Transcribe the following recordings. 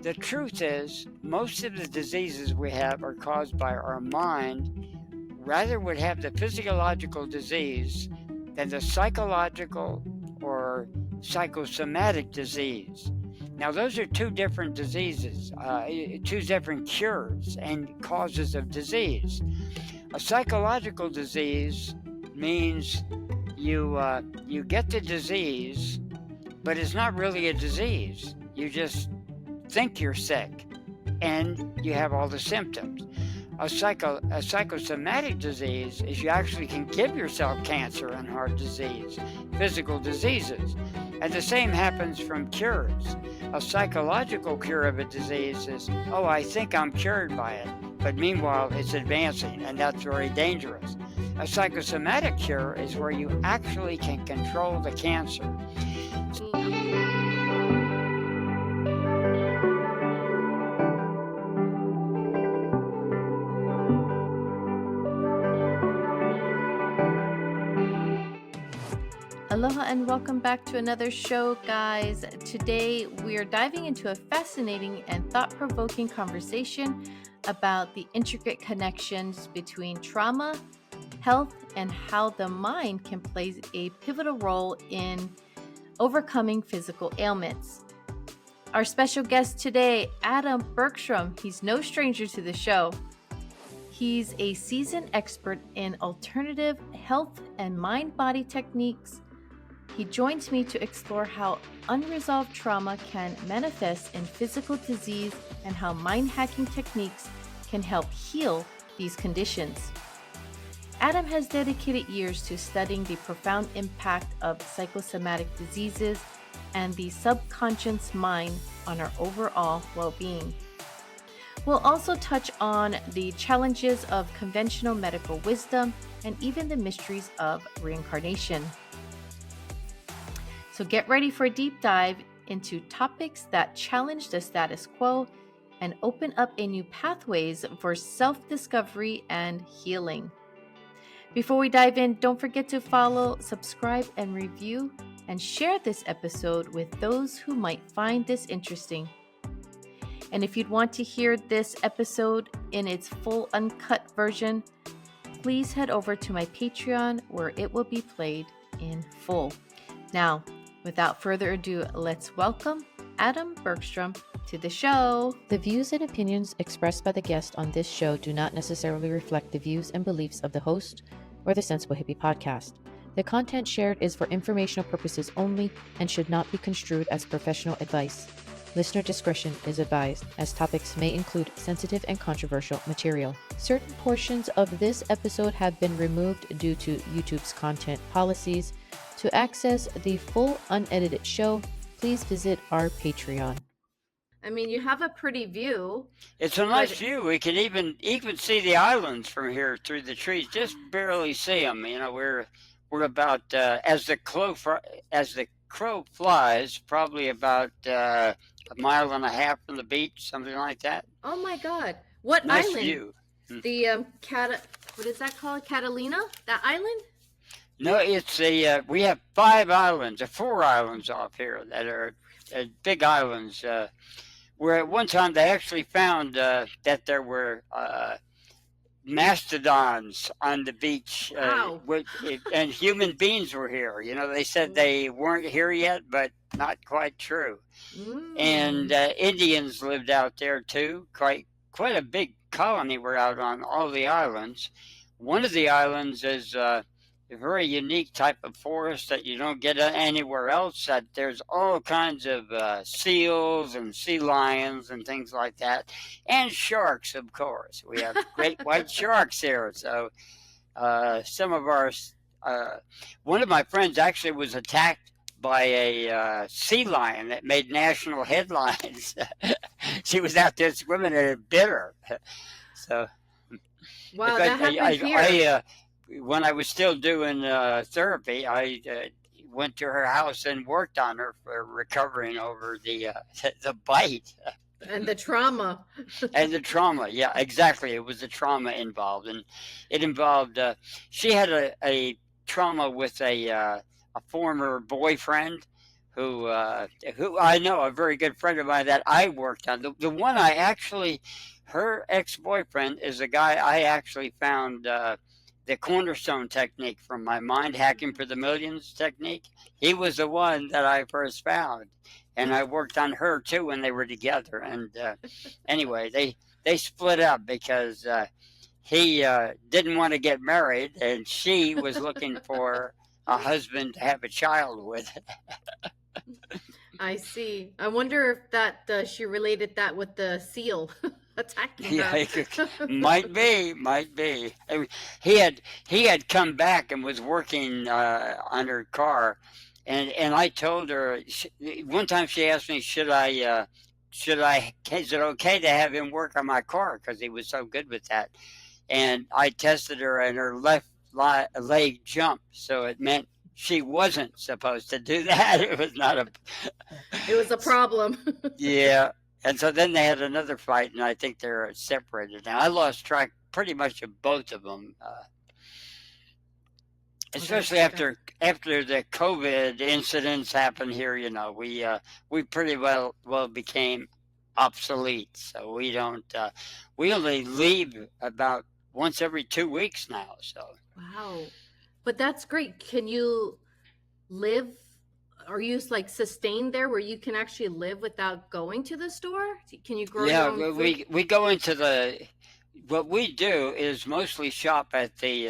The truth is, most of the diseases we have are caused by our mind. Rather would have the physiological disease than the psychological or psychosomatic disease. Now, those are two different diseases, two different cures and causes of disease. A psychological disease means you get the disease, but it's not really a disease. You just think you're sick, and you have all the symptoms. A psychosomatic disease is you actually can give yourself cancer and heart disease, physical diseases. And the same happens from cures. A psychological cure of a disease is, oh, I think I'm cured by it. But meanwhile, it's advancing, and that's very dangerous. A psychosomatic cure is where you actually can control the cancer. Aloha and welcome back to another show, guys. Today we are diving into a fascinating and thought-provoking conversation about the intricate connections between trauma, health, and how the mind can play a pivotal role in overcoming physical ailments. Our special guest today, Adam Bergstrom, he's no stranger to the show. He's a seasoned expert in alternative health and mind-body techniques. He joins me to explore how unresolved trauma can manifest in physical disease and how mind-hacking techniques can help heal these conditions. Adam has dedicated years to studying the profound impact of psychosomatic diseases and the subconscious mind on our overall well-being. We'll also touch on the challenges of conventional medical wisdom and even the mysteries of reincarnation. So get ready for a deep dive into topics that challenge the status quo and open up a new pathways for self-discovery and healing. Before we dive in, don't forget to follow, subscribe, and review, and share this episode with those who might find this interesting. And if you'd want to hear this episode in its full uncut version, please head over to my Patreon where it will be played in full. Now, without further ado, let's welcome Adam Bergstrom to the show. The views and opinions expressed by the guest on this show do not necessarily reflect the views and beliefs of the host or the Sensible Hippie podcast. The content shared is for informational purposes only and should not be construed as professional advice. Listener discretion is advised, as topics may include sensitive and controversial material. Certain portions of this episode have been removed due to YouTube's content policies. To access the full unedited show, please visit our Patreon. I mean, you have a pretty view. It's a nice view. We can even see the islands from here through the trees. Just barely see them. You know, we're about as the crow flies, probably about a mile and a half from the beach, something like that. Oh my God! What nice island? View. The what is that called? Catalina? That island? No, it's we have 5 islands, or 4 islands off here that are big islands. Where at one time they actually found that there were mastodons on the beach, wow. And human beings were here. You know, they said they weren't here yet, but not quite true. And Indians lived out there too. Quite a big colony were out on all the islands. One of the islands is a very unique type of forest that you don't get anywhere else. That there's all kinds of seals and sea lions and things like that, and sharks, of course. We have great white sharks here. So some of our one of my friends actually was attacked by a sea lion that made national headlines. She was out there swimming and it bit her. So wow, that happened here. When I was still doing therapy, I went to her house and worked on her for recovering over the bite. And the trauma. And the trauma, yeah, exactly. It was the trauma involved. And it involved, she had a trauma with a former boyfriend who I know, a very good friend of mine that I worked on. The one I actually, her ex-boyfriend is the guy I actually found the cornerstone technique from my mind hacking for the millions technique. He was the one that I first found, and I worked on her too when they were together. And anyway, they split up because he didn't want to get married, and she was looking for a husband to have a child with. I see. I wonder if that she related that with the seal attacking Yeah, her. might be, might be. I mean, he had come back and was working on her car, and I told her one time she asked me, is it okay to have him work on my car because he was so good with that, and I tested her and her left leg jumped, so it meant she wasn't supposed to do that. It was not a. It was a problem. Yeah. And so then they had another fight, and I think they're separated now. I lost track pretty much of both of them, especially after the COVID incidents happened here. You know, we pretty well became obsolete. So we don't we only leave about once every 2 weeks now. So Wow. But that's great. Can you live? Are you like sustained there where you can actually live without going to the store? Can you grow your yeah, own food? we go into what we do is mostly shop at the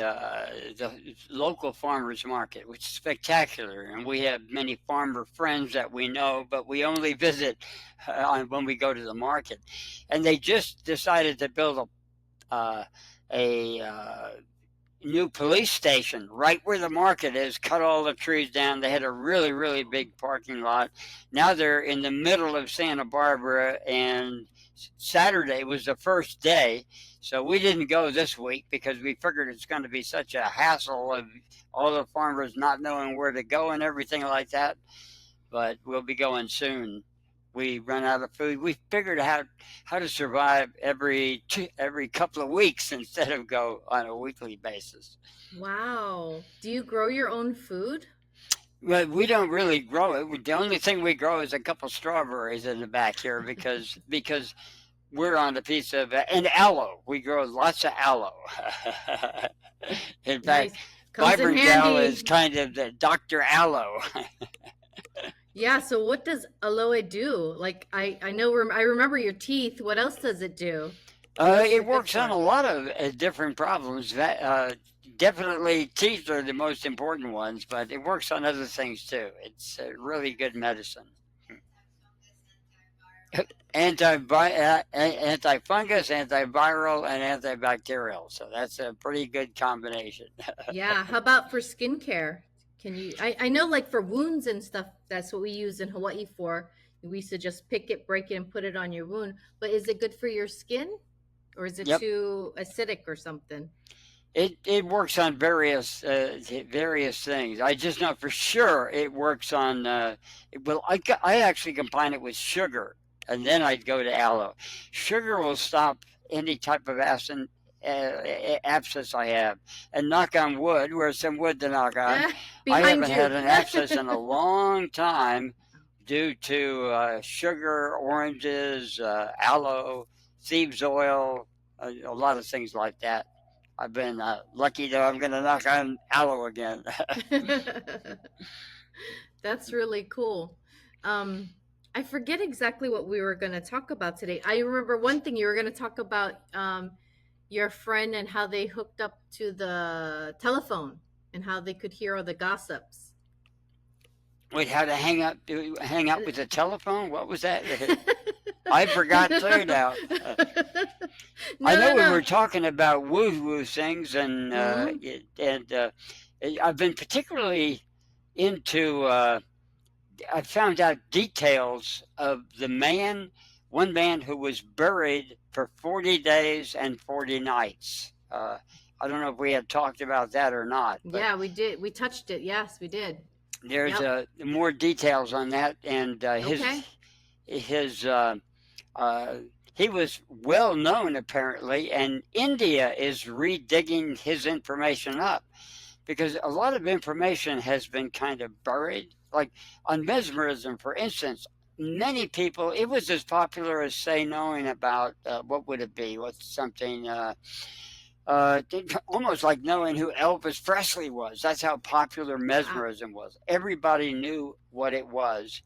local farmers market, which is spectacular, and we have many farmer friends that we know, but we only visit when we go to the market. And they just decided to build a new police station right where the market is, cut all the trees down. They had a really, really big parking lot. Now they're in the middle of Santa Barbara, and Saturday was the first day. So we didn't go this week because we figured it's going to be such a hassle of all the farmers not knowing where to go and everything like that. But we'll be going soon. We run out of food. We figured out how to survive every couple of weeks instead of go on a weekly basis. Wow. Do you grow your own food? Well, we don't really grow it. The only thing we grow is a couple strawberries in the back here because we're on a piece of and aloe. We grow lots of aloe. In fact, Comes in Vibrant Gal handy. is kind of the Dr. Aloe. Yeah, so what does aloe do? Like I know I remember your teeth. What else does it do? It works on a lot of different problems. Definitely teeth are the most important ones, but it works on other things too. It's really good medicine. Antifungus, antiviral, and antibacterial. So that's a pretty good combination. Yeah. How about for skincare? Can you? I know, like for wounds and stuff, that's what we use in Hawaii for. We used to just pick it, break it, and put it on your wound. But is it good for your skin, or is it Yep. too acidic or something? It works on various things. I just know for sure it works on. I actually combine it with sugar, and then I'd go to aloe. Sugar will stop any type of abscess I have, and knock on wood. Where's some wood to knock on? I Behind haven't you. had an abscess in a long time due to sugar, oranges, aloe, thieves oil, a lot of things like that. I've been lucky that I'm going to knock on aloe again. That's really cool. I forget exactly what we were going to talk about today. I remember one thing you were going to talk about your friend and how they hooked up to the telephone and how they could hear all the gossips. Wait, how to hang up with the telephone? What was that? I forgot too now. I know we were talking about woo-woo things, and I've been particularly into. I found out details of one man who was buried for 40 days and 40 nights. I don't know if we had talked about that or not. Yeah, we did. We touched it. Yes, we did. There's more details on that, and he was well known apparently, and India is redigging his information up because a lot of information has been kind of buried Like on mesmerism, for instance, many people, it was as popular as, say, knowing about, what would it be? What's something, almost like knowing who Elvis Presley was. That's how popular Wow. mesmerism was. Everybody knew what it was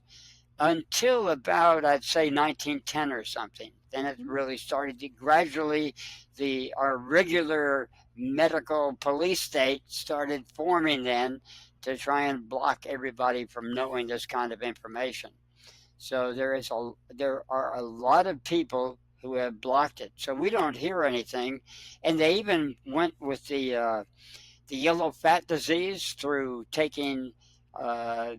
until about, I'd say, 1910 or something. Then it Mhm. really started to gradually, our regular medical police state started forming then to try and block everybody from knowing this kind of information. So there are a lot of people who have blocked it. So we don't hear anything, and they even went with the yellow fat disease through taking uh,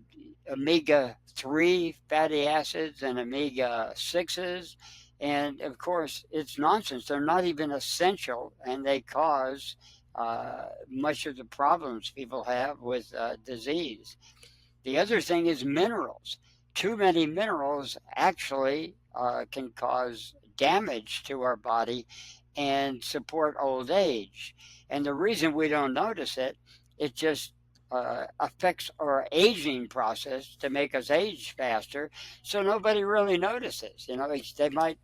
omega 3 fatty acids and omega 6s. And of course, it's nonsense. They're not even essential, and they cause much of the problems people have with disease. The other thing is minerals. Too many minerals actually can cause damage to our body and support old age. And the reason we don't notice it, it just affects our aging process to make us age faster. So nobody really notices. You know, they might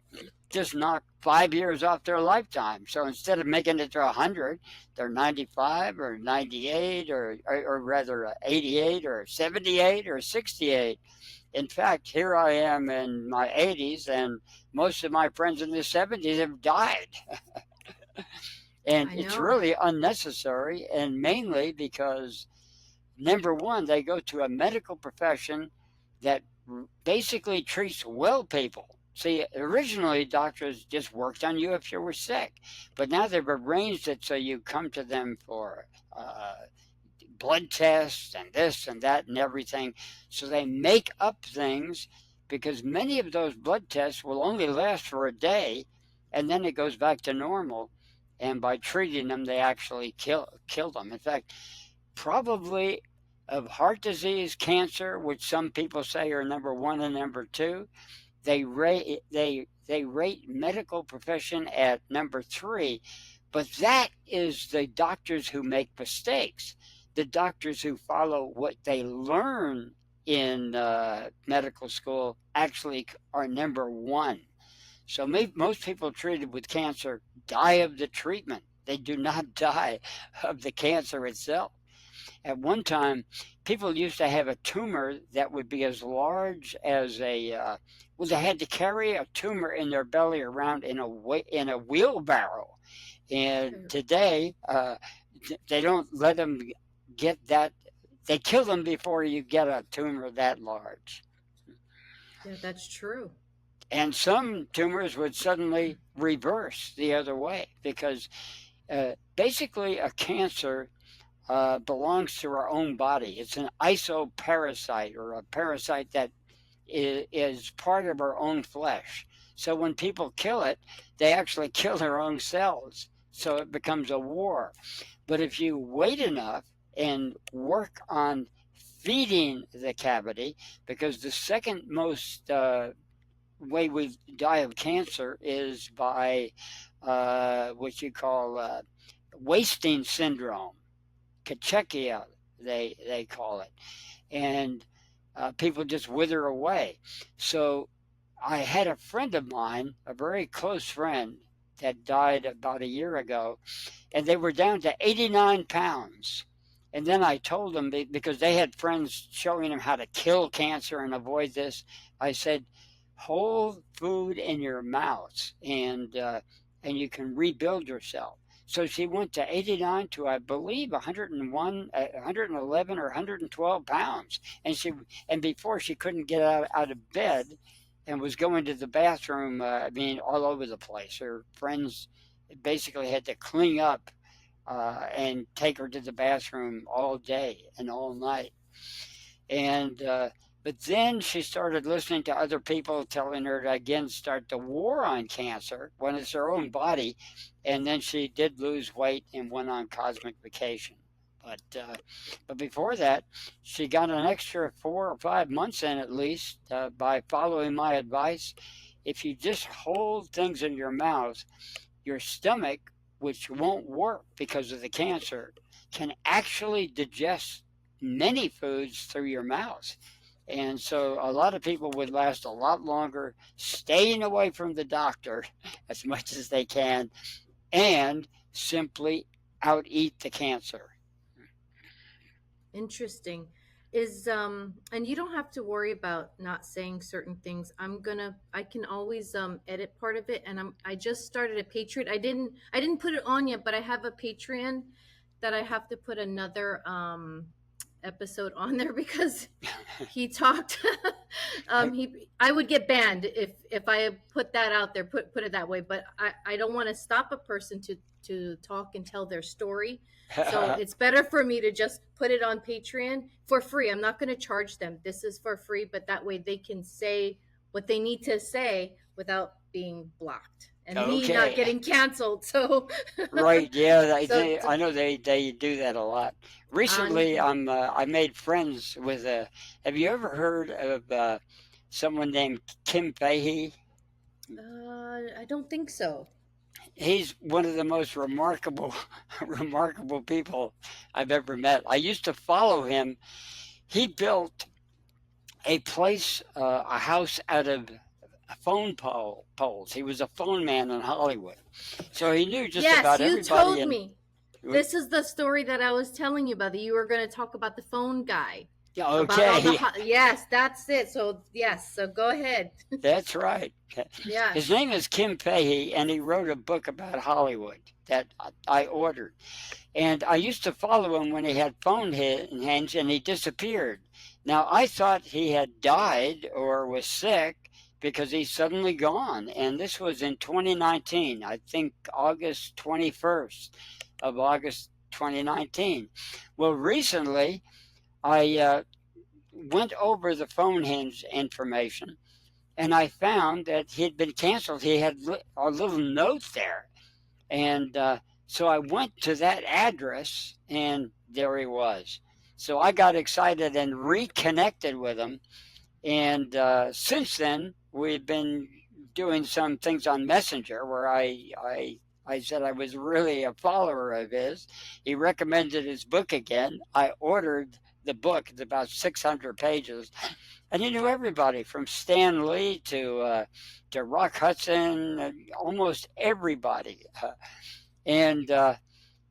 just knock 5 years off their lifetime. So instead of making it to 100, they're 95 or 98 or rather 88 or 78 or 68. In fact, here I am in my 80s, and most of my friends in the 70s have died. And I it's know. really unnecessary, and mainly because number one, they go to a medical profession that basically treats well people. See, originally doctors just worked on you if you were sick, but now they've arranged it so you come to them for blood tests and this and that and everything. So they make up things because many of those blood tests will only last for a day, and then it goes back to normal. And by treating them, they actually kill them. In fact, probably of heart disease, cancer, which some people say are number one and number two, they rate medical profession at number three, but that is the doctors who make mistakes. The doctors who follow what they learn in medical school actually are number one. So most people treated with cancer die of the treatment. They do not die of the cancer itself. At one time, people used to have a tumor that would be as large as well, they had to carry a tumor in their belly around in a wheelbarrow. And today, they don't let them get that. They kill them before you get a tumor that large. Yeah, that's true. And some tumors would suddenly reverse the other way because basically a cancer belongs to our own body. It's an isoparasite or a parasite that is part of our own flesh. So when people kill it, they actually kill their own cells. So it becomes a war. But if you wait enough and work on feeding the cavity, because the second most way we die of cancer is by what you call wasting syndrome, cachexia, they call it, and people just wither away. So I had a friend of mine, a very close friend, that died about a year ago, and they were down to 89 pounds. And then I told them, because they had friends showing them how to kill cancer and avoid this, I said, hold food in your mouth and you can rebuild yourself. So she went to 89 to, I believe, 101, 111 or 112 pounds. And before she couldn't get out of bed and was going to the bathroom, all over the place. Her friends basically had to clean up and take her to the bathroom all day and all night. And but then she started listening to other people telling her to again start the war on cancer when it's her own body. And then she did lose weight and went on cosmic vacation. But before that, she got an extra 4 or 5 months in at least by following my advice. If you just hold things in your mouth, your stomach, which won't work because of the cancer, can actually digest many foods through your mouth. And so a lot of people would last a lot longer staying away from the doctor as much as they can and simply out eat the cancer. Interesting. Is and you don't have to worry about not saying certain things. I can always edit part of it, and I just started a Patreon. I didn't put it on yet, but I have a Patreon that I have to put another episode on there because he talked I would get banned if I put that out there, put it that way. But I don't want to stop a person to talk and tell their story. So it's better for me to just put it on Patreon for free. I'm not going to charge them. This is for free, but that way they can say what they need to say without being blocked and me not Okay. getting canceled. So Right, yeah, so I know they do that a lot. Recently, I made friends with have you ever heard of someone named Kim Fahey? I don't think so. He's one of the most remarkable remarkable people I've ever met. I used to follow him. He built a house out of poles. He was a phone man in Hollywood, so he knew just Yes, about you everybody. told me. This is the story that I was telling you about, that you were going to talk about the phone guy. Yeah, About all okay, the yes, that's it. So yes, so go ahead. that's right. Yeah. His name is Kim Fahey, and he wrote a book about Hollywood that I ordered. And I used to follow him when he had phone hands, and he disappeared. Now, I thought he had died or was sick because he's suddenly gone. And this was in 2019, I think August 21st of August 2019. Well, recently, I went over the phone hinge information, and I found that he had been canceled. He had a little note there. And so I went to that address, and there he was. So I got excited and reconnected with him. And since then, we've been doing some things on Messenger where I said I was really a follower of his. He recommended his book again. I ordered the book. It's about 600 pages. And he knew everybody from Stan Lee to Rock Hudson, almost everybody. And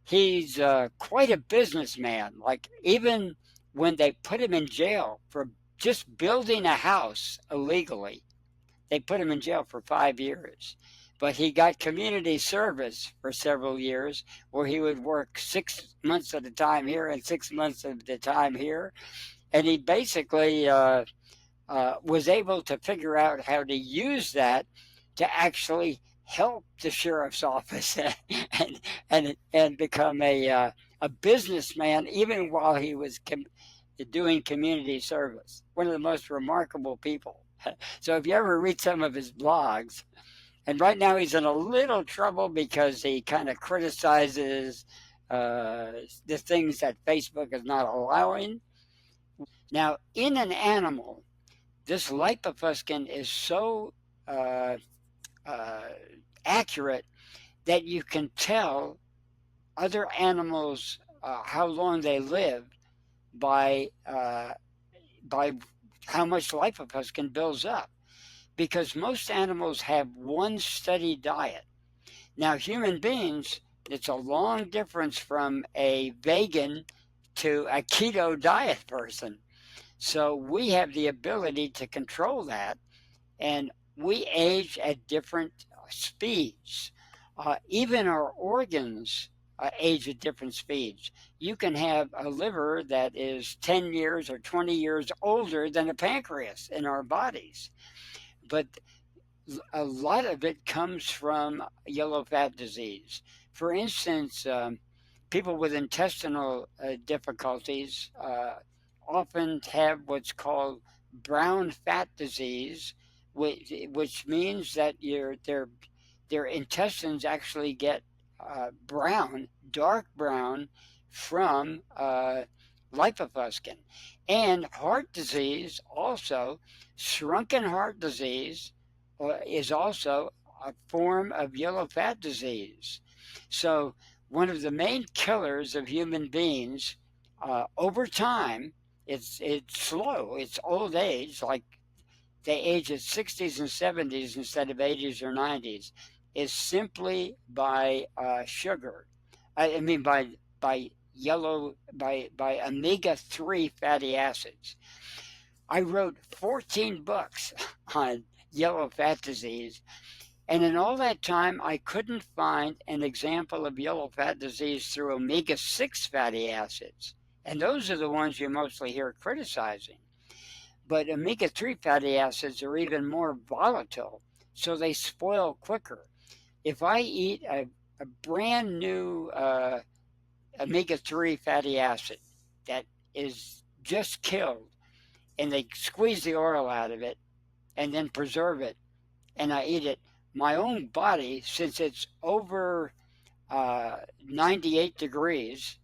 he's quite a businessman. Like, even when they put him in jail for just building a house illegally, they put him in jail for 5 years. But he got community service for several years where he would work 6 months at a time here and 6 months at a time here. And he basically was able to figure out how to use that to actually help the sheriff's office and become a businessman even while he was doing community service. One of the most remarkable people. So if you ever read some of his blogs, and right now he's in a little trouble because he kind of criticizes the things that Facebook is not allowing. Now, in an animal, this lipofuscin is so uh, uh, accurate that you can tell other animals how long they live by by how much lipofuscin builds up, because most animals have one steady diet. Now, human beings, it's a long difference from a vegan to a keto diet person. So we have the ability to control that, and we age at different speeds. Even our organs age at different speeds. You can have a liver that is 10 years or 20 years older than a pancreas in our bodies. But a lot of it comes from yellow fat disease. For instance, people with intestinal difficulties often have what's called brown fat disease, which means that their intestines actually get brown, dark brown, from lipofuscin. And heart disease also, shrunken heart disease, is also a form of yellow fat disease. So one of the main killers of human beings over time, it's slow. It's old age, like they age at 60s and 70s instead of 80s or 90s, is simply by sugar. I mean by yellow by omega-3 fatty acids. I wrote 14 books on yellow fat disease, and in all that time, I couldn't find an example of yellow fat disease through omega-6 fatty acids. And those are the ones you mostly hear criticizing. But omega-3 fatty acids are even more volatile, so they spoil quicker. If I eat a brand new omega-3 fatty acid that is just killed, and they squeeze the oil out of it and then preserve it, and I eat it, my own body, since it's over 98 degrees,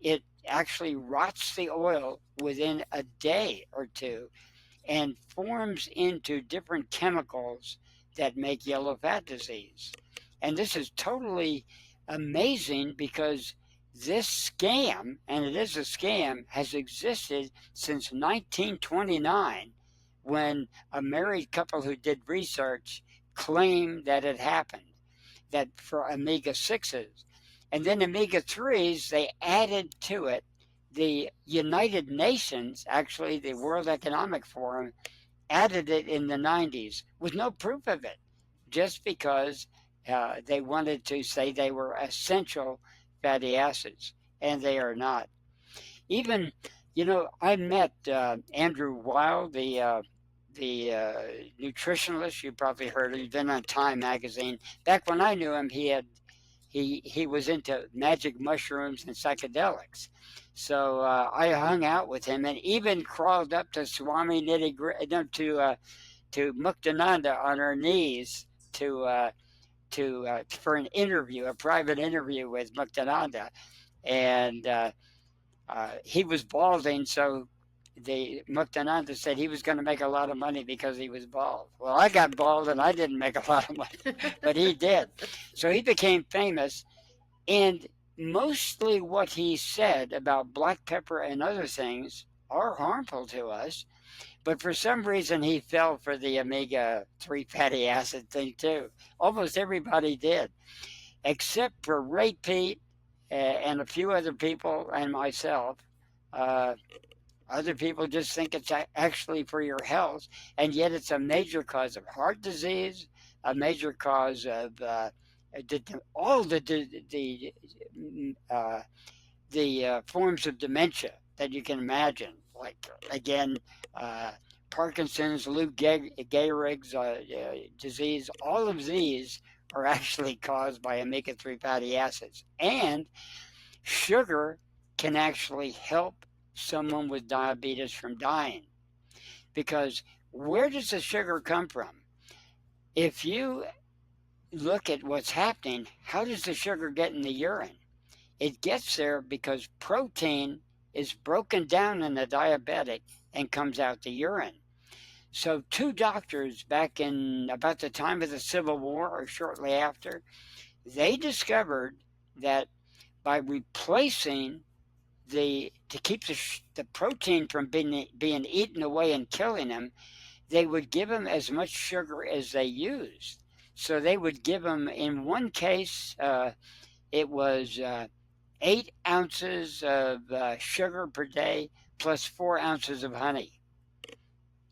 it actually rots the oil within a day or two and forms into different chemicals that make yellow fat disease. And this is totally amazing because this scam, and it is a scam, has existed since 1929 when a married couple who did research claimed that it happened, that for omega 6s. And then omega 3s, they added to it. The United Nations, actually, the World Economic Forum, added it in the 90s with no proof of it, just because they wanted to say they were essential fatty acids, and they are not. Even, I met Andrew Weil, the nutritionalist. You probably heard of. He's been on Time magazine. Back when I knew him, he was into magic mushrooms and psychedelics. So I hung out with him and even crawled up to Swami to Muktananda on her knees for an interview, a private interview with Muktananda, and he was balding, so the Muktananda said he was going to make a lot of money because he was bald. Well, I got bald and I didn't make a lot of money, but he did. So he became famous, and mostly what he said about black pepper and other things are harmful to us. But for some reason, he fell for the omega-3 fatty acid thing too. Almost everybody did, except for Ray Pete and a few other people and myself. Other people just think it's actually for your health, and yet it's a major cause of heart disease, a major cause of all the forms of dementia that you can imagine, like again, Parkinson's, Lou Gehrig's disease. All of these are actually caused by omega-3 fatty acids, and sugar can actually help someone with diabetes from dying, because where does the sugar come from? If you look at what's happening, how does the sugar get in the urine? It gets there because protein is broken down in the diabetic and comes out the urine. So two doctors back in about the time of the Civil War or shortly after, they discovered that by replacing to keep the protein from being eaten away and killing them, they would give them as much sugar as they used. So they would give them, in one case, it was 8 ounces of sugar per day plus 4 ounces of honey.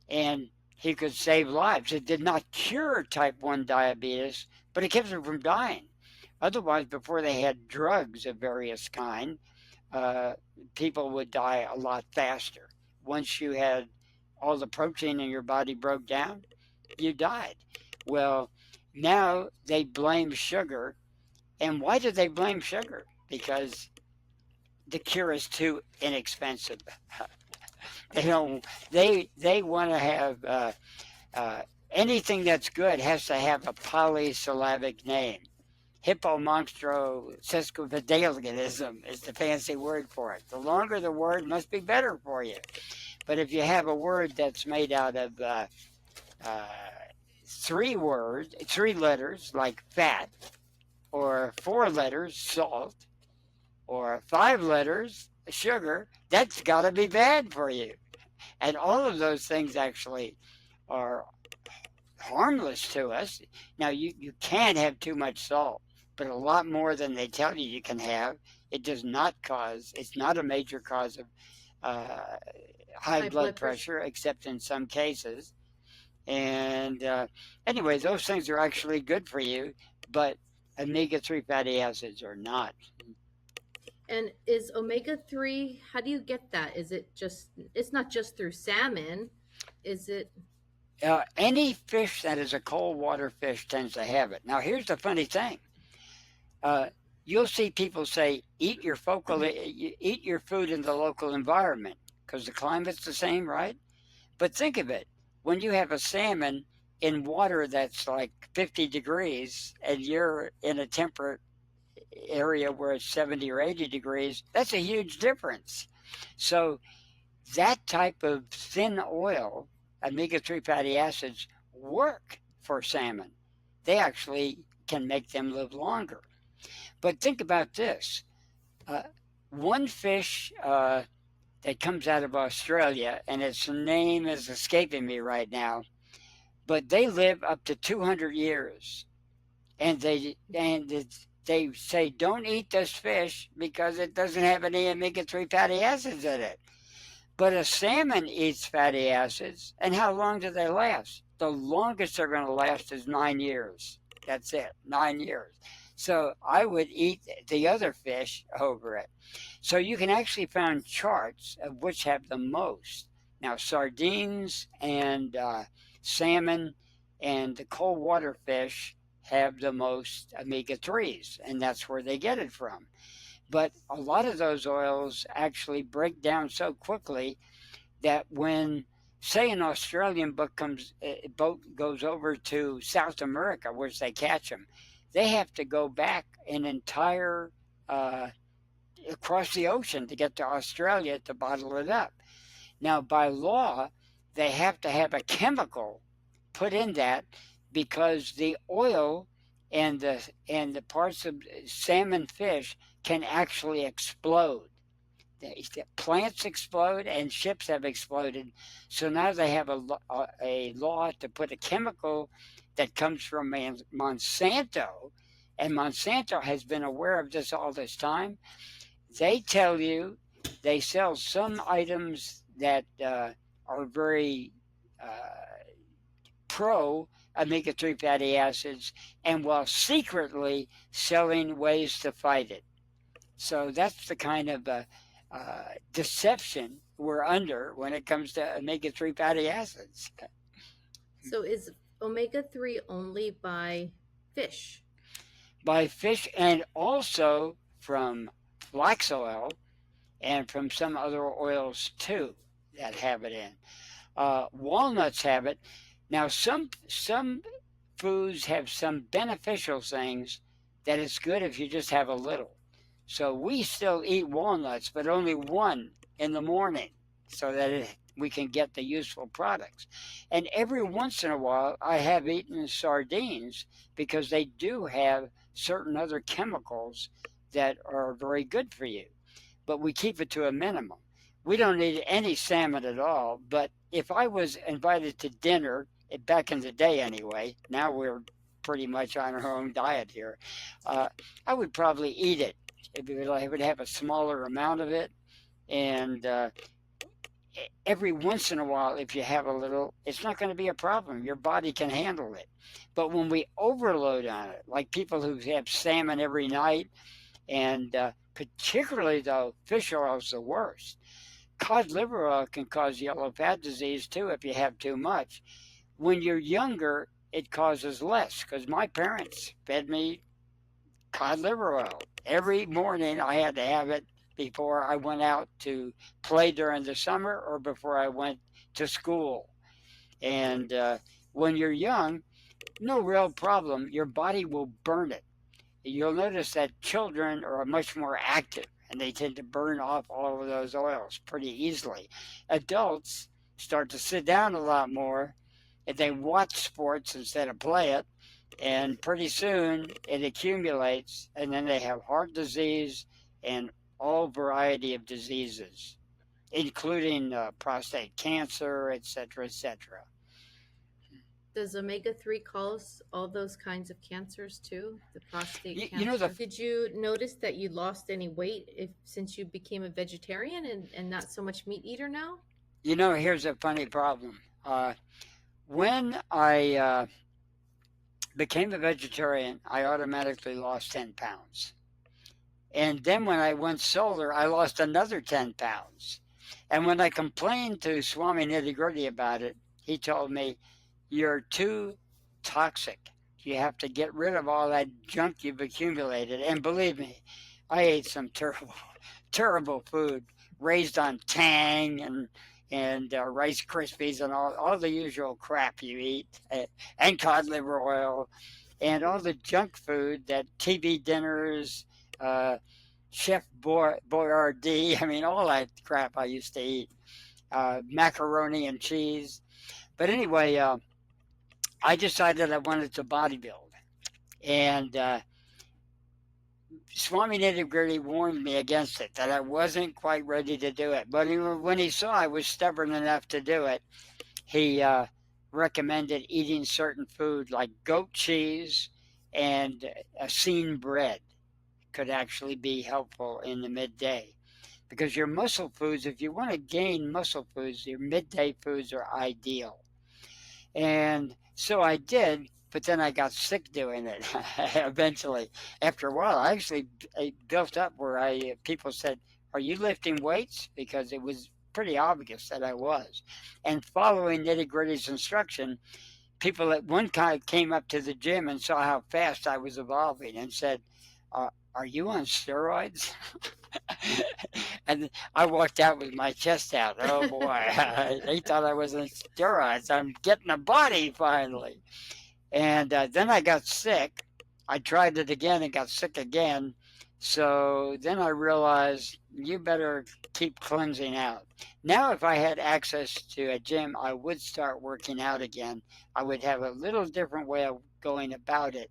And he could save lives. It did not cure type 1 diabetes, but it kept them from dying. Otherwise, before they had drugs of various kind, people would die a lot faster. Once you had all the protein in your body broke down, you died. Well, now they blame sugar. And why do they blame sugar? Because the cure is too inexpensive. They want to have anything that's good has to have a polysyllabic name. Hypomonstrosesquipedalianism is the fancy word for it. The longer the word must be better for you. But if you have a word that's made out of 3 letters like fat, or 4 letters, salt, or 5 letters, sugar, that's got to be bad for you. And all of those things actually are harmless to us. Now, you can have too much salt, but a lot more than they tell you can have. It does not cause, it's not a major cause of uh, high High blood blood pressure. pressure, except in some cases. And anyway, those things are actually good for you, but omega 3 fatty acids are not. And is omega 3, how do you get that? Is it just, it's not just through salmon, is it? Any fish that is a cold water fish tends to have it. Now, here's the funny thing. Uh, you'll see people say, eat your food in the local environment because the climate's the same, right? But think of it. When you have a salmon in water that's like 50 degrees and you're in a temperate area where it's 70 or 80 degrees, that's a huge difference. So that type of thin oil, omega 3 fatty acids, work for salmon. They actually can make them live longer. But think about this uh, one fish that comes out of Australia, and its name is escaping me right now, but they live up to 200 years. And they say don't eat this fish because it doesn't have any omega 3 fatty acids in it. But a salmon eats fatty acids, and how long do they last? The longest they're going to last is 9 years. That's it, 9 years. So I would eat the other fish over it. So you can actually find charts of which have the most. Now, sardines and salmon and the cold water fish have the most omega 3s, and that's where they get it from. But a lot of those oils actually break down so quickly that when, say, an Australian boat goes over to South America, which they catch them, they have to go back an entire uh, across the ocean to get to Australia to bottle it up. Now, by law, they have to have a chemical put in that because the oil and the parts of salmon fish can actually explode. The plants explode and ships have exploded. So now they have a law to put a chemical that comes from Monsanto, and Monsanto has been aware of this all this time. They tell you they sell some items that are very pro omega 3 fatty acids, and while secretly selling ways to fight it. So that's the kind of deception we're under when it comes to omega 3 fatty acids. So is omega 3 only by fish? By fish and also from flax oil and from some other oils too that have it in. Walnuts have it. Now, some foods have some beneficial things that it's good if you just have a little. So we still eat walnuts, but only one in the morning so that we can get the useful products. And every once in a while, I have eaten sardines because they do have certain other chemicals that are very good for you, but we keep it to a minimum. We don't eat any salmon at all, but if I was invited to dinner, back in the day anyway, now we're pretty much on our own diet here, I would probably eat it. I would have a smaller amount of it, and every once in a while, if you have a little, it's not going to be a problem. Your body can handle it. But when we overload on it, like people who have salmon every night, and particularly though, fish oil is the worst. Cod liver oil can cause yellow fat disease too if you have too much. When you're younger, it causes less because my parents fed me cod liver oil. Every morning I had to have it before I went out to play during the summer or before I went to school. And when you're young, no real problem. Your body will burn it. You'll notice that children are much more active and they tend to burn off all of those oils pretty easily. Adults start to sit down a lot more and they watch sports instead of play it, and pretty soon it accumulates, and then they have heart disease and all variety of diseases, including prostate cancer, etc., etc. Does omega-3 cause all those kinds of cancers too? The prostate You know the cancer. Did you notice that you lost any weight if since you became a vegetarian and not so much meat eater now? here's a funny problem. When I became a vegetarian, I automatically lost 10 pounds. And then when I went solar, I lost another 10 pounds. And when I complained to Swami Nitty Gritty about it, he told me, "You're too toxic. You have to get rid of all that junk you've accumulated." And believe me, I ate some terrible, terrible food raised on Tang and Rice Krispies and all the usual crap you eat, and cod liver oil and all the junk food that TV dinners, uh, Chef Boyardee, I mean, all that crap I used to eat, macaroni and cheese. But anyway, I decided I wanted to bodybuild. And Swami Nitty Gritty warned me against it, that I wasn't quite ready to do it. But when he saw I was stubborn enough to do it, he recommended eating certain food like goat cheese and seen bread could actually be helpful in the midday. Because your muscle foods, if you want to gain muscle foods, your midday foods are ideal. And so I did, but then I got sick doing it eventually. After a while, I actually built up where people said, "Are you lifting weights?" Because it was pretty obvious that I was. And following Nitty Gritty's instruction, people at one time came up to the gym and saw how fast I was evolving and said, "Are you on steroids?" And I walked out with my chest out. Oh boy, they thought I was on steroids. I'm getting a body finally. And then I got sick. I tried it again and got sick again. So then I realized you better keep cleansing out. Now, if I had access to a gym, I would start working out again. I would have a little different way of going about it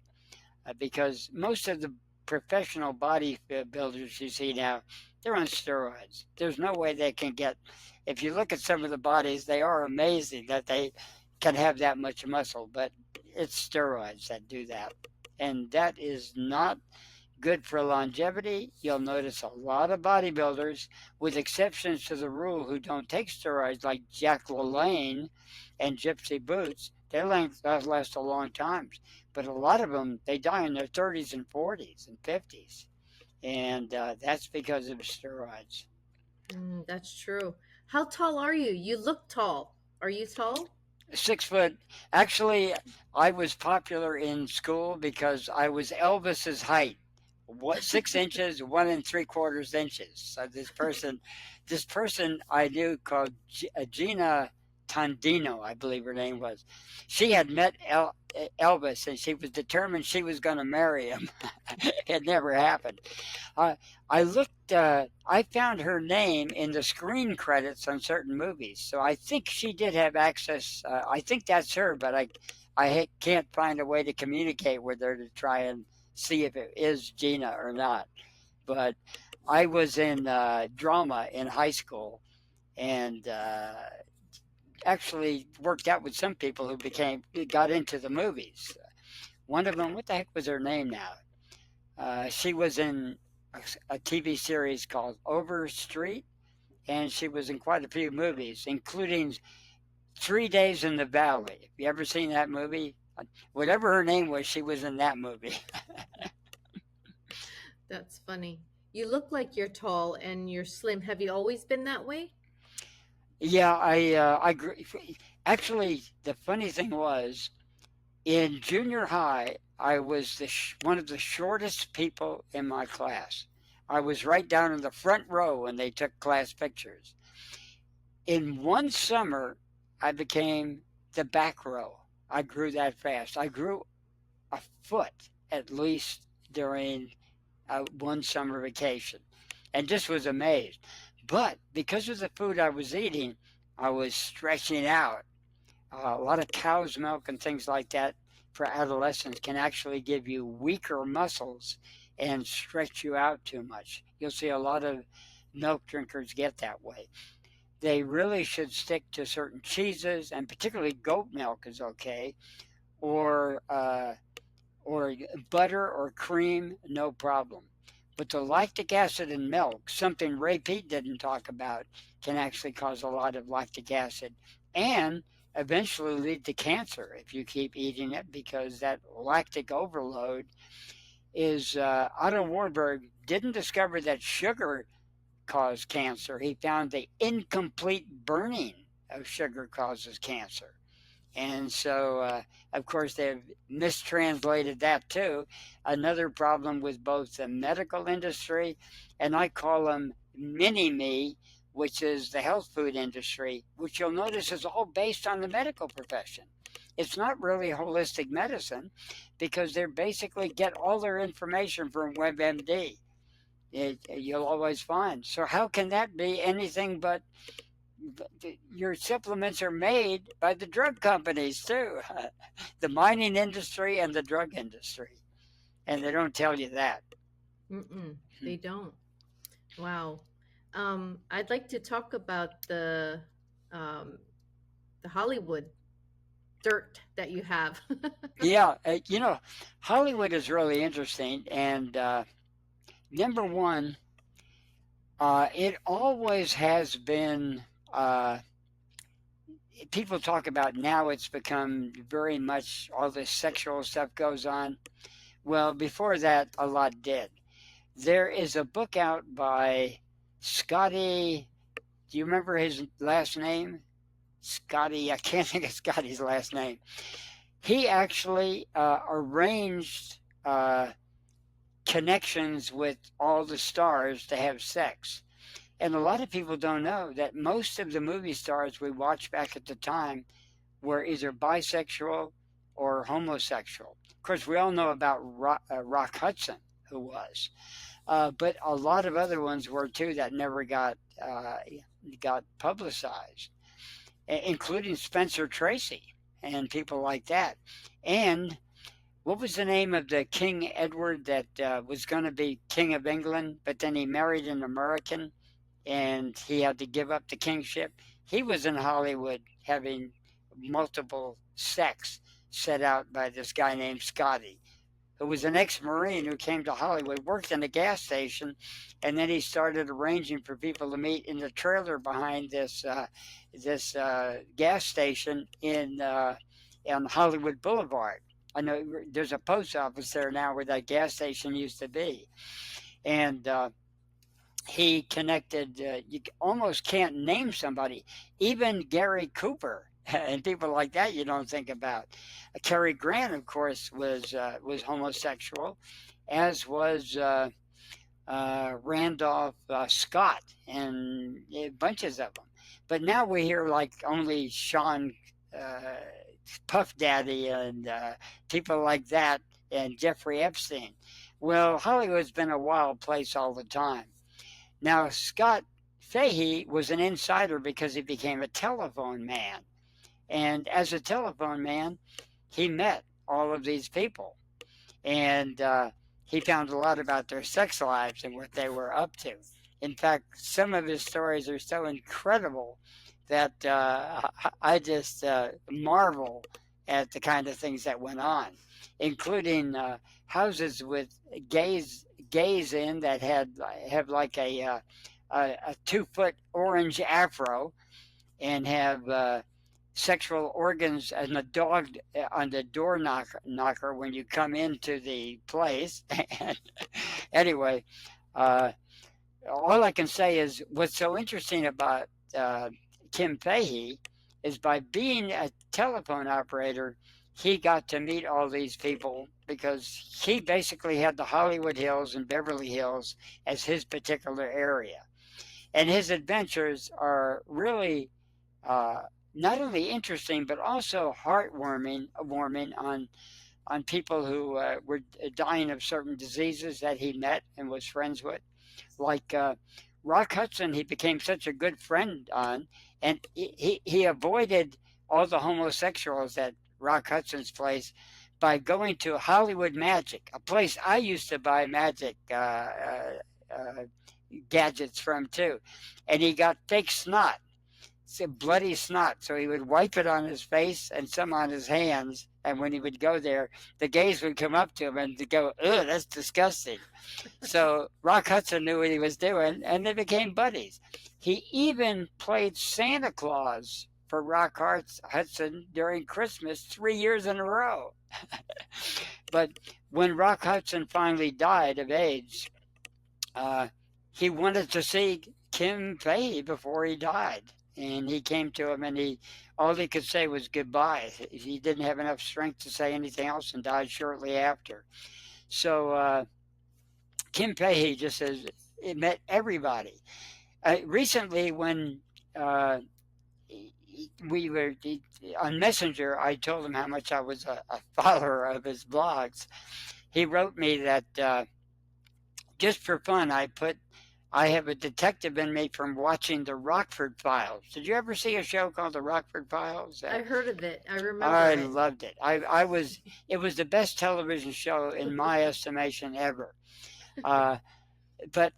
because most of the professional bodybuilders you see now, they're on steroids. There's no way they can get, if you look at some of the bodies, they are amazing that they can have that much muscle, but it's steroids that do that. And that is not good for longevity. You'll notice a lot of bodybuilders, with exceptions to the rule, who don't take steroids, like Jack LaLanne and Gypsy Boots. They last a long time. But a lot of them, they die in their 30s and 40s and 50s. And that's because of steroids. That's true. How tall are you? You look tall. Are you tall? 6 foot. Actually, I was popular in school because I was Elvis's height. What 6 inches, 1 3/4 inches. So this person I knew called Gina Tondino, I believe her name was. She had met Elvis, and she was determined she was going to marry him. It never happened. Uh, I looked. I found her name in the screen credits on certain movies, so I think she did have access. I think that's her, but can't find a way to communicate with her to try and see if it is Gina or not. But I was in drama in high school, and actually worked out with some people who got into the movies. One of them, what the heck was her name now? She was in a TV series called Overstreet, and she was in quite a few movies, including 3 Days in the Valley. Have you ever seen that movie? Whatever her name was, she was in that movie. That's funny. You look like you're tall and you're slim. Have you always been that way? Yeah, I grew. Actually, the funny thing was, in junior high, I was one of the shortest people in my class. I was right down in the front row when they took class pictures. In one summer, I became the back row. I grew that fast. I grew a foot at least during one summer vacation and just was amazed. But because of the food I was eating, I was stretching out. A lot of cow's milk and things like that for adolescents can actually give you weaker muscles and stretch you out too much. You'll see a lot of milk drinkers get that way. They really should stick to certain cheeses, and particularly goat milk is okay, or butter or cream, no problem. But the lactic acid in milk, something Ray Pete didn't talk about, can actually cause a lot of lactic acid and eventually lead to cancer if you keep eating it, because that lactic overload is, Otto Warburg didn't discover that sugar caused cancer. He found the incomplete burning of sugar causes cancer. And so, of course, they've mistranslated that too. Another problem with both the medical industry, and I call them mini me, which is the health food industry, which you'll notice is all based on the medical profession. It's not really holistic medicine, because they basically get all their information from WebMD. You'll always find. So how can that be anything but your supplements are made by the drug companies too, the mining industry and the drug industry, and they don't tell you that. They don't. Wow. I'd like to talk about the Hollywood dirt that you have. Yeah, Hollywood is really interesting, and number one, it always has been. People talk about now it's become very much all this sexual stuff goes on. Well, before that, a lot did. There is a book out by Scotty. Do you remember his last name? Scotty. I can't think of Scotty's last name. He actually arranged connections with all the stars to have sex. And a lot of people don't know that most of the movie stars we watched back at the time were either bisexual or homosexual. Of course, we all know about Rock Hudson, who was. But a lot of other ones were too that never got publicized, including Spencer Tracy and people like that. And what was the name of the King Edward that was going to be King of England, but then he married an American and he had to give up the kingship? He was in Hollywood having multiple sex set out by this guy named Scotty, who was an ex-Marine who came to Hollywood, worked in a gas station, and then he started arranging for people to meet in the trailer behind this gas station on Hollywood Boulevard. I know there's a post office there now where that gas station used to be. And he connected, you almost can't name somebody, even Gary Cooper and people like that you don't think about. Cary Grant, of course, was homosexual, as was Randolph Scott and bunches of them. But now we hear like only Sean Puff Daddy and people like that, and Jeffrey Epstein. Well, Hollywood's been a wild place all the time. Now, Scott Fahey was an insider because he became a telephone man. And as a telephone man, he met all of these people. And he found a lot about their sex lives and what they were up to. In fact, some of his stories are so incredible that I just marvel at the kind of things that went on, including houses with gays in that have like a 2-foot orange afro and have sexual organs and a dog on the door knocker when you come into the place. Anyway, all I can say is what's so interesting about Kim Fahey is by being a telephone operator, he got to meet all these people because he basically had the Hollywood Hills and Beverly Hills as his particular area. And his adventures are really not only interesting, but also heartwarming on people who were dying of certain diseases that he met and was friends with. Like Rock Hudson, he became such a good friend on, and he avoided all the homosexuals at Rock Hudson's place by going to Hollywood Magic, a place I used to buy magic gadgets from too. And he got fake snot, bloody snot. So he would wipe it on his face and some on his hands. And when he would go there, the gays would come up to him and to go, "Ugh, that's disgusting." So Rock Hudson knew what he was doing, and they became buddies. He even played Santa Claus for Rock Hudson during Christmas 3 years in a row. But when Rock Hudson finally died of AIDS, uh, he wanted to see Kim Fahey before he died. And he came to him, and all he could say was goodbye. He didn't have enough strength to say anything else and died shortly after. So Kim Fahey just says it met everybody. Recently, when we were on Messenger, I told him how much I was a follower of his blogs. He wrote me that just for fun, I have a detective in me from watching the Rockford Files. Did you ever see a show called the Rockford Files? I heard of it. I remember I it. loved it. It was the best television show in my estimation ever. But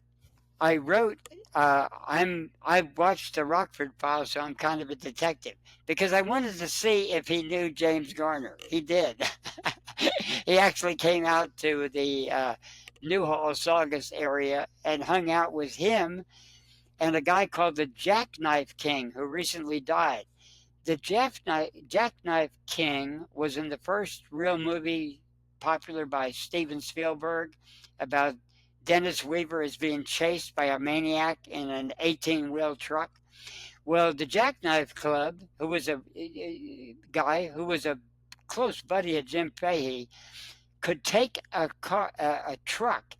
I wrote, I watched the Rockford Files, so I'm kind of a detective because I wanted to see if he knew James Garner. He did. He actually came out to the Newhall, Saugus area and hung out with him and a guy called the Jackknife King who recently died. The Jackknife King was in the first real movie popular by Steven Spielberg about Dennis Weaver is being chased by a maniac in an 18-wheel truck. Well, the Jackknife Club, who was a guy who was a close buddy of Jim Fahey, could take a truck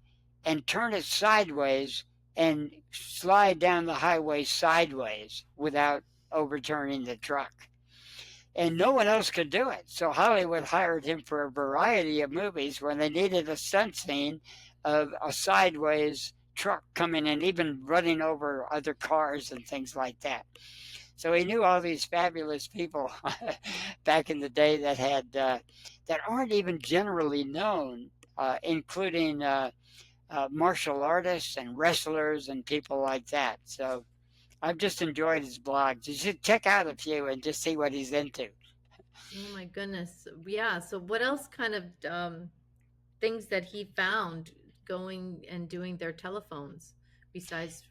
and turn it sideways and slide down the highway sideways without overturning the truck. And no one else could do it. So Hollywood hired him for a variety of movies when they needed a stunt scene of a sideways truck coming and even running over other cars and things like that. So he knew all these fabulous people back in the day that had that aren't even generally known, including martial artists and wrestlers and people like that. So I've just enjoyed his blogs. You should check out a few and just see what he's into. Oh my goodness. Yeah. So what else kind of things that he found going and doing their telephones besides?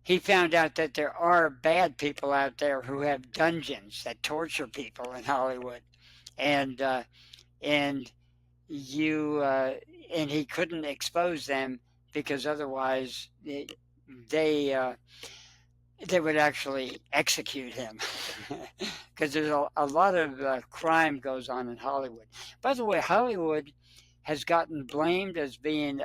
He found out that there are bad people out there who have dungeons that torture people in Hollywood, and and you and he couldn't expose them because otherwise they would actually execute him because there's a lot of crime goes on in Hollywood. By the way, Hollywood has gotten blamed as being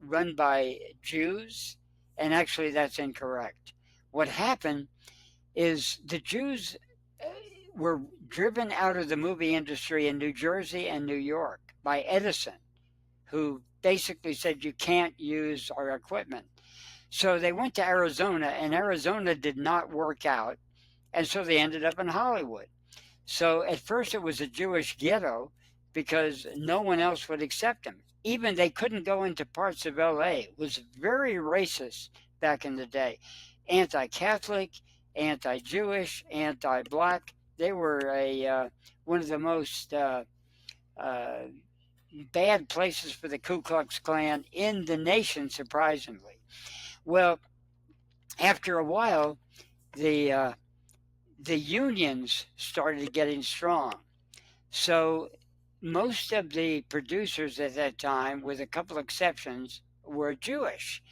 run by Jews, and actually that's incorrect. What happened is the Jews were driven out of the movie industry in New Jersey and New York by Edison, who basically said you can't use our equipment. So they went to Arizona, and Arizona did not work out, and so they ended up in Hollywood. So at first it was a Jewish ghetto because no one else would accept them. Even they couldn't go into parts of LA. It was very racist back in the day. Anti-Catholic, anti-Jewish, anti-black. They were one of the most bad places for the Ku Klux Klan in the nation, surprisingly. Well, after a while, the unions started getting strong. So most of the producers at that time, with a couple exceptions, were Jewish.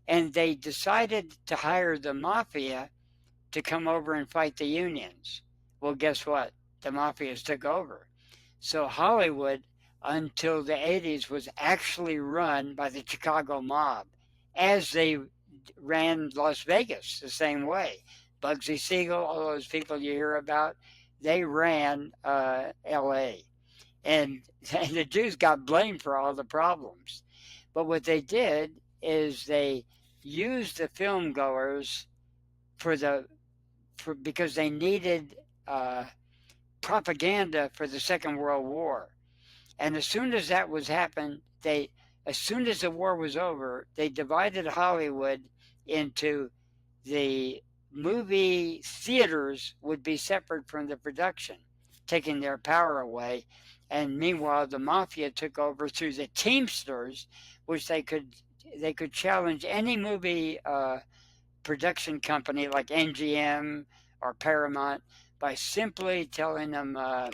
And they decided to hire the mafia to come over and fight the unions. Well, guess what? The mafias took over. So Hollywood, until the 80s, was actually run by the Chicago mob, as they ran Las Vegas the same way. Bugsy Siegel, all those people you hear about, they ran L.A. And the Jews got blamed for all the problems. But what they did is they used the film goers because they needed propaganda for the Second World War. And as soon as that was happened, as soon as the war was over, they divided Hollywood into the movie theaters would be separate from the production, taking their power away. And meanwhile, the mafia took over through the Teamsters, which they could challenge any movie production company like MGM or Paramount by simply telling them, uh,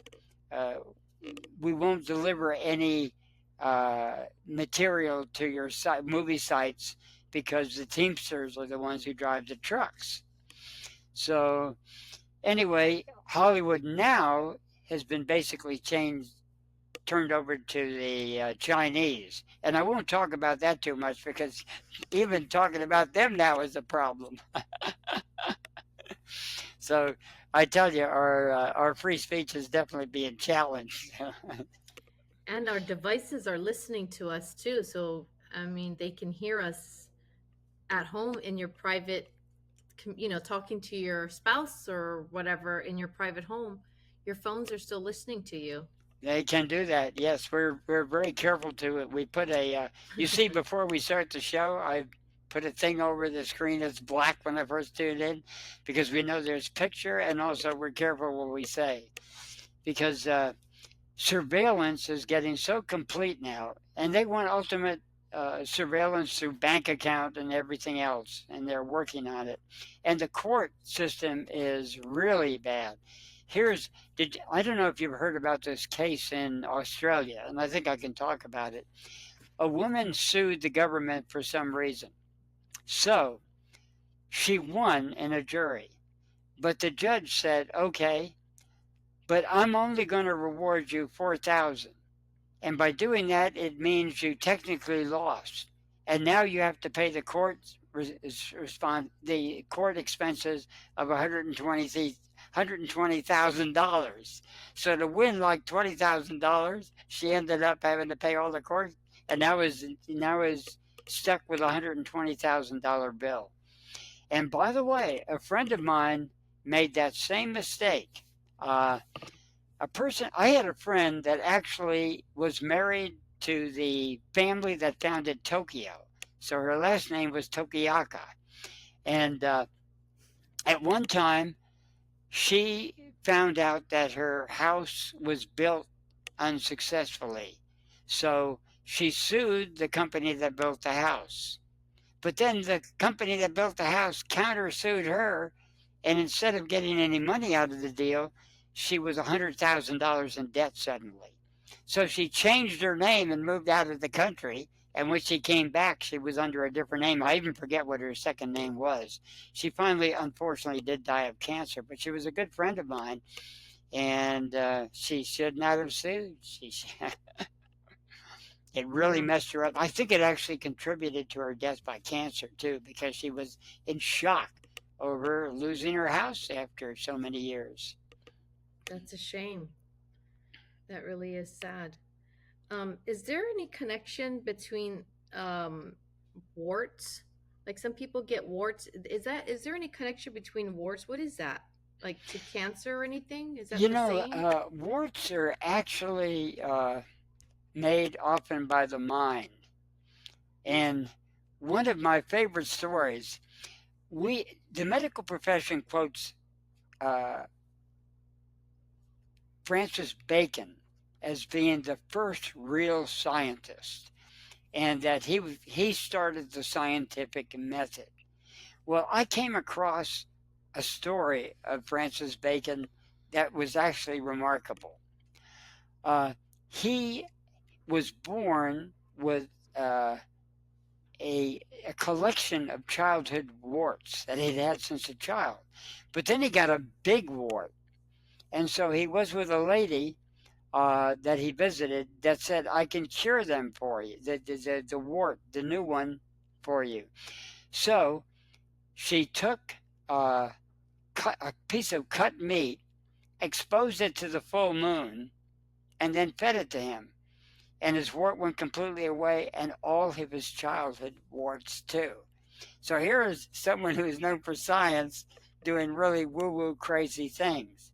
we won't deliver any material to your movie sites because the Teamsters are the ones who drive the trucks. So anyway, Hollywood now has been basically turned over to the Chinese. And I won't talk about that too much because even talking about them now is a problem. So I tell you, our free speech is definitely being challenged. And our devices are listening to us too. So, I mean, they can hear us at home in your private, talking to your spouse or whatever in your private home. Your phones are still listening to you. They can do that. Yes, we're very careful to it. We put you see, before we start the show, I put a thing over the screen that's black when I first tuned in, because we know there's picture, and also we're careful what we say, because surveillance is getting so complete now, and they want ultimate surveillance through bank account and everything else, and they're working on it. And the court system is really bad. I don't know if you've heard about this case in Australia, and I think I can talk about it. A woman sued the government for some reason. So she won in a jury. But the judge said, okay, but I'm only going to reward you 4,000. And by doing that, it means you technically lost. And now you have to pay the court expenses of $120,000. So to win like $20,000, she ended up having to pay all the court, and now is stuck with a $120,000 bill. And by the way, a friend of mine made that same mistake. I had a friend that actually was married to the family that founded Tokyo. So her last name was Tokiyaka. And at one time, she found out that her house was built unsuccessfully. So she sued the company that built the house. But then the company that built the house countersued her, and instead of getting any money out of the deal, she was $100,000 in debt suddenly. So she changed her name and moved out of the country. And when she came back, she was under a different name. I even forget what her second name was. She finally, unfortunately, did die of cancer, but she was a good friend of mine, and she should not have sued. It really messed her up. I think it actually contributed to her death by cancer, too, because she was in shock over losing her house after so many years. That's a shame. That really is sad. Is there any connection between warts? Like some people get warts. Is there any connection between warts? What is that? Like to cancer or anything? Is that the same? Warts are actually made often by the mind. And one of my favorite stories, the medical profession quotes Francis Bacon as being the first real scientist, and that he started the scientific method. Well, I came across a story of Francis Bacon that was actually remarkable. He was born with a collection of childhood warts that he'd had since a child. But then he got a big wart. And so he was with a lady that he visited that said, I can cure them for you, the wart, the new one for you. So she took a piece of cut meat, exposed it to the full moon, and then fed it to him. And his wart went completely away, and all of his childhood warts too. So here is someone who is known for science doing really woo-woo crazy things.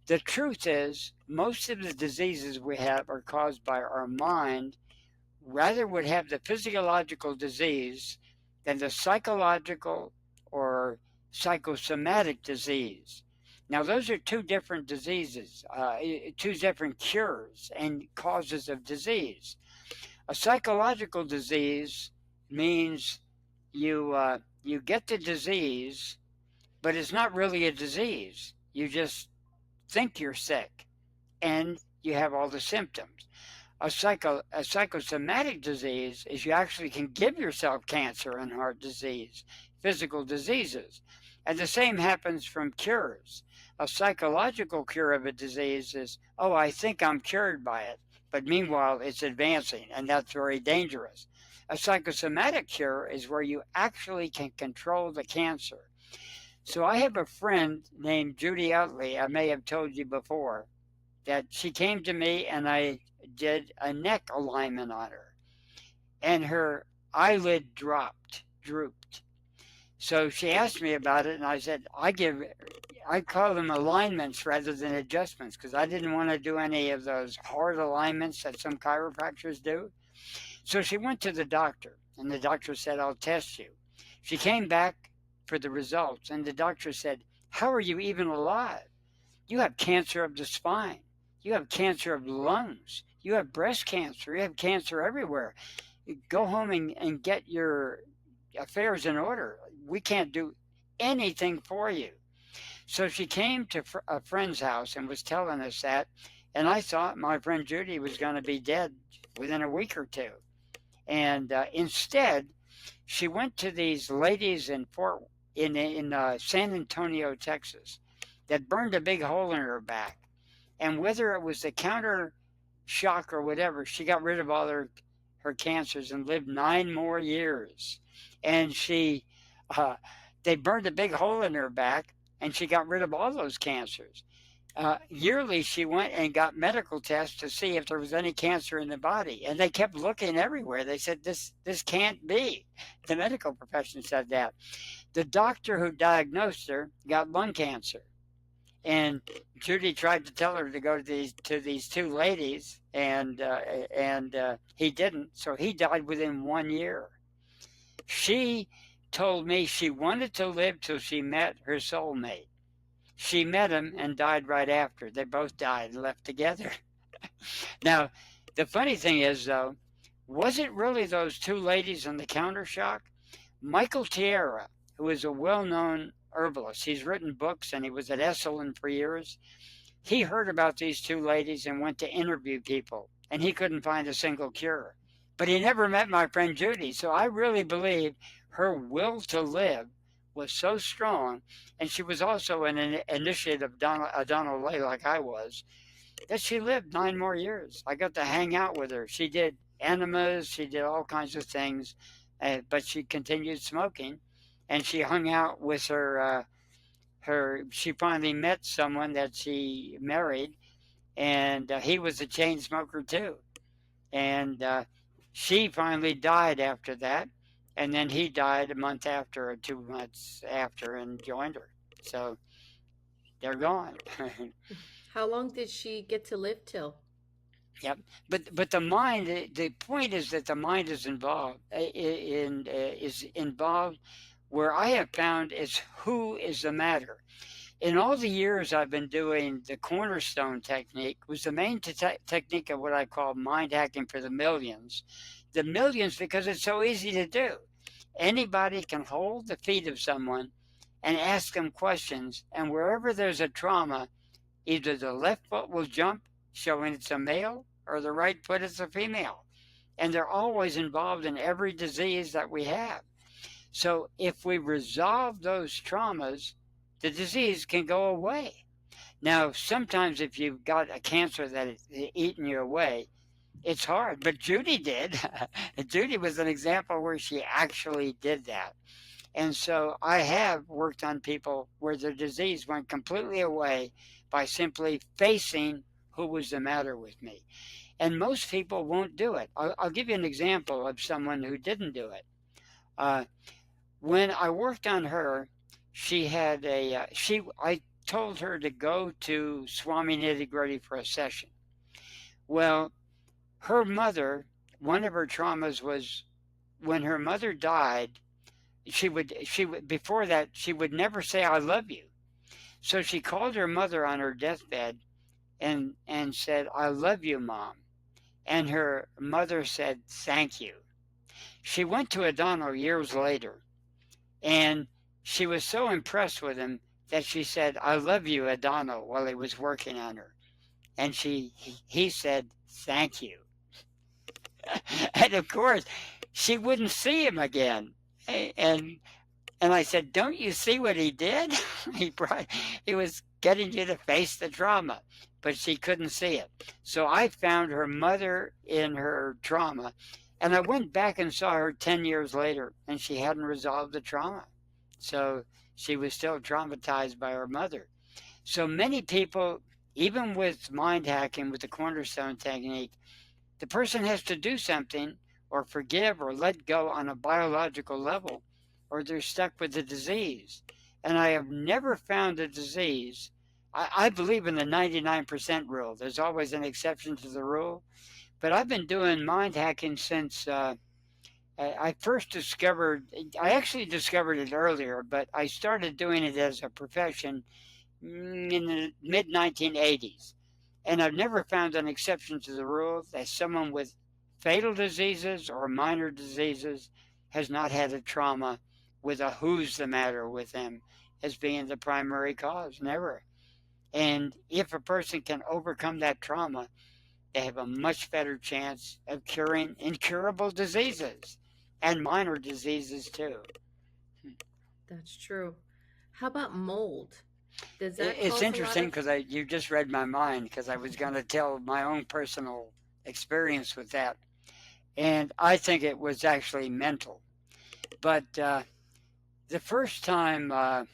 The truth is, most of the diseases we have are caused by our mind, rather would have the physiological disease than the psychological or psychosomatic disease. Now, those are two different diseases, two different cures and causes of disease. A psychological disease means you get the disease, but it's not really a disease. You just think you're sick and you have all the symptoms. A psychosomatic disease is you actually can give yourself cancer and heart disease, physical diseases. And the same happens from cures. A psychological cure of a disease is, oh, I think I'm cured by it. But meanwhile, it's advancing, and that's very dangerous. A psychosomatic cure is where you actually can control the cancer. So I have a friend named Judy Utley. I may have told you before that she came to me and I did a neck alignment on her, and her eyelid drooped. So she asked me about it, and I said, I call them alignments rather than adjustments because I didn't want to do any of those hard alignments that some chiropractors do. So she went to the doctor, and the doctor said, I'll test you. She came back for the results, and the doctor said, how are you even alive? You have cancer of the spine. You have cancer of the lungs. You have breast cancer. You have cancer everywhere. Go home and get your affairs in order. We can't do anything for you. So she came to a friend's house and was telling us that, and I thought my friend Judy was going to be dead within a week or two. And instead, she went to these ladies in San Antonio, Texas, that burned a big hole in her back. And whether it was the counter shock or whatever, she got rid of all her cancers and lived 9 more years. And they burned a big hole in her back, and she got rid of all those cancers. Yearly, she went and got medical tests to see if there was any cancer in the body, and they kept looking everywhere. They said, this can't be. The medical profession said that. The doctor who diagnosed her got lung cancer. And Judy tried to tell her to go to these two ladies, and he didn't. So he died within 1 year. She told me she wanted to live till she met her soulmate. She met him and died right after. They both died and left together. Now, the funny thing is, though, was it really those two ladies on the counter shock? Michael Tierra, who is a well-known herbalist, he's written books and he was at Esalen for years. He heard about these two ladies and went to interview people, and he couldn't find a single cure. But he never met my friend Judy, so I really believe her will to live was so strong, and she was also an initiate of Donald Lay like I was, that she lived 9 more years. I got to hang out with her. She did enemas, she did all kinds of things, but she continued smoking, and she hung out with she finally met someone that she married, and he was a chain smoker too. And she finally died after that, and then he died a month after or 2 months after and joined her. So they're gone. How long did she get to live till? Yep. But the mind, the point is that the mind is involved where I have found is who is the matter. In all the years I've been doing the cornerstone technique, was the main technique of what I call mind hacking for the millions. The millions because it's so easy to do. Anybody can hold the feet of someone and ask them questions, and wherever there's a trauma, either the left foot will jump, showing it's a male, or the right foot is a female. And they're always involved in every disease that we have. So if we resolve those traumas, the disease can go away. Now, sometimes if you've got a cancer that is eating you away, it's hard, but Judy did. Judy was an example where she actually did that. And so I have worked on people where their disease went completely away by simply facing who was the matter with me. And most people won't do it. I'll give you an example of someone who didn't do it. When I worked on her, she had I told her to go to Swami Nitty Gritty for a session. Well, her mother, one of her traumas was when her mother died, she would before that she would never say I love you. So she called her mother on her deathbed and said, I love you, Mom. And her mother said, thank you. She went to Adano years later, and she was so impressed with him that she said, I love you, Adano, while he was working on her. And he said, thank you. And of course, she wouldn't see him again. And and I said, don't you see what he did? He was getting you to face the trauma, but she couldn't see it. So I found her mother in her trauma, and I went back and saw her 10 years later, and she hadn't resolved the trauma. So she was still traumatized by her mother. So many people, even with mind hacking, with the cornerstone technique, the person has to do something or forgive or let go on a biological level, or they're stuck with the disease. And I have never found a disease. I believe in the 99% rule. There's always an exception to the rule. But I've been doing mind hacking since I first discovered, I actually discovered it earlier, but I started doing it as a profession in the mid 1980s. And I've never found an exception to the rule that someone with fatal diseases or minor diseases has not had a trauma with a who's the matter with them as being the primary cause. Never. And if a person can overcome that trauma, they have a much better chance of curing incurable diseases and minor diseases too. That's true. How about mold? Does that It's cause a lot interesting of because you just read my mind because I was going to tell my own personal experience with that, and I think it was actually mental. But the first time, uh,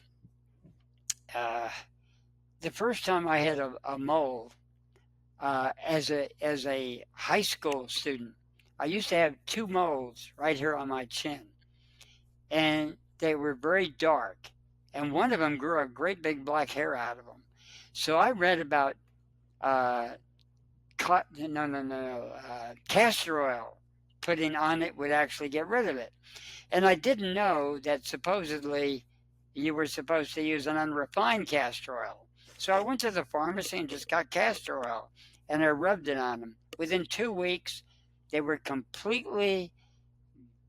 the first time I had a mole as a high school student, I used to have two moles right here on my chin, and they were very dark, and one of them grew a great big black hair out of them. So I read about uh, castor oil putting on it would actually get rid of it. And I didn't know that supposedly you were supposed to use an unrefined castor oil. So I went to the pharmacy and just got castor oil and I rubbed it on them. Within 2 weeks, they were completely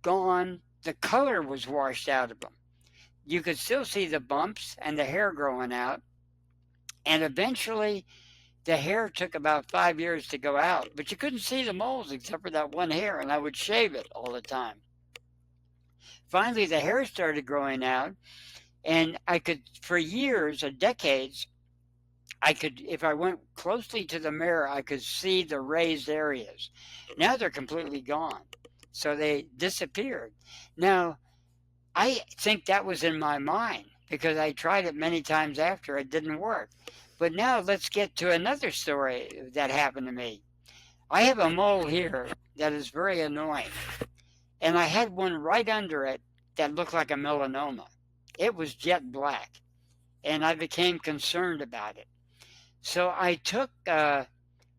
gone. The color was washed out of them. You could still see the bumps and the hair growing out. And eventually, the hair took about 5 years to go out, but you couldn't see the moles except for that one hair, and I would shave it all the time. Finally, the hair started growing out, and I could, for years or decades, I could, if I went closely to the mirror, I could see the raised areas. Now they're completely gone, so they disappeared. Now, I think that was in my mind because I tried it many times after it didn't work. But now let's get to another story that happened to me. I have a mole here that is very annoying, and I had one right under it that looked like a melanoma. It was jet black, and I became concerned about it. So I took,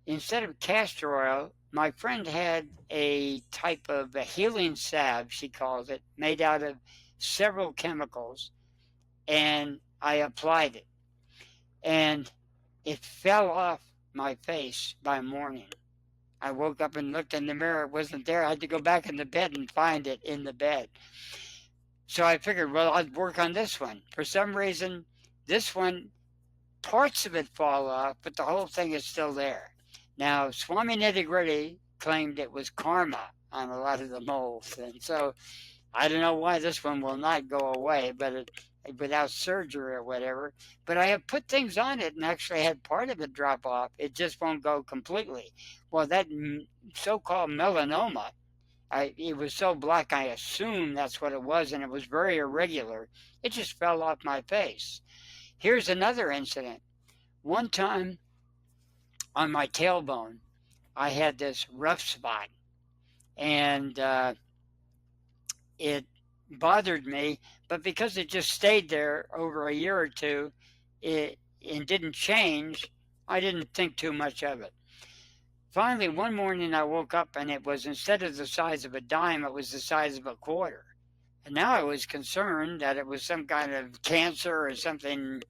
instead of castor oil, my friend had a type of a healing salve, she calls it, made out of several chemicals, and I applied it. And it fell off my face by morning. I woke up and looked in the mirror, it wasn't there. I had to go back in the bed and find it in the bed. So I figured, well, I'd work on this one. For some reason, this one, parts of it fall off, but the whole thing is still there. Now, Swami Nitty Gritty claimed it was karma on a lot of the moles. And so I don't know why this one will not go away, but without surgery or whatever. But I have put things on it and actually had part of it drop off. It just won't go completely. Well, that so-called melanoma, it was so black, I assumed that's what it was, and it was very irregular. It just fell off my face. Here's another incident. One time on my tailbone, I had this rough spot, and it bothered me, but because it just stayed there over a year or two, and didn't change, I didn't think too much of it. Finally, one morning I woke up and it was, instead of the size of a dime, it was the size of a quarter. And now I was concerned that it was some kind of cancer or something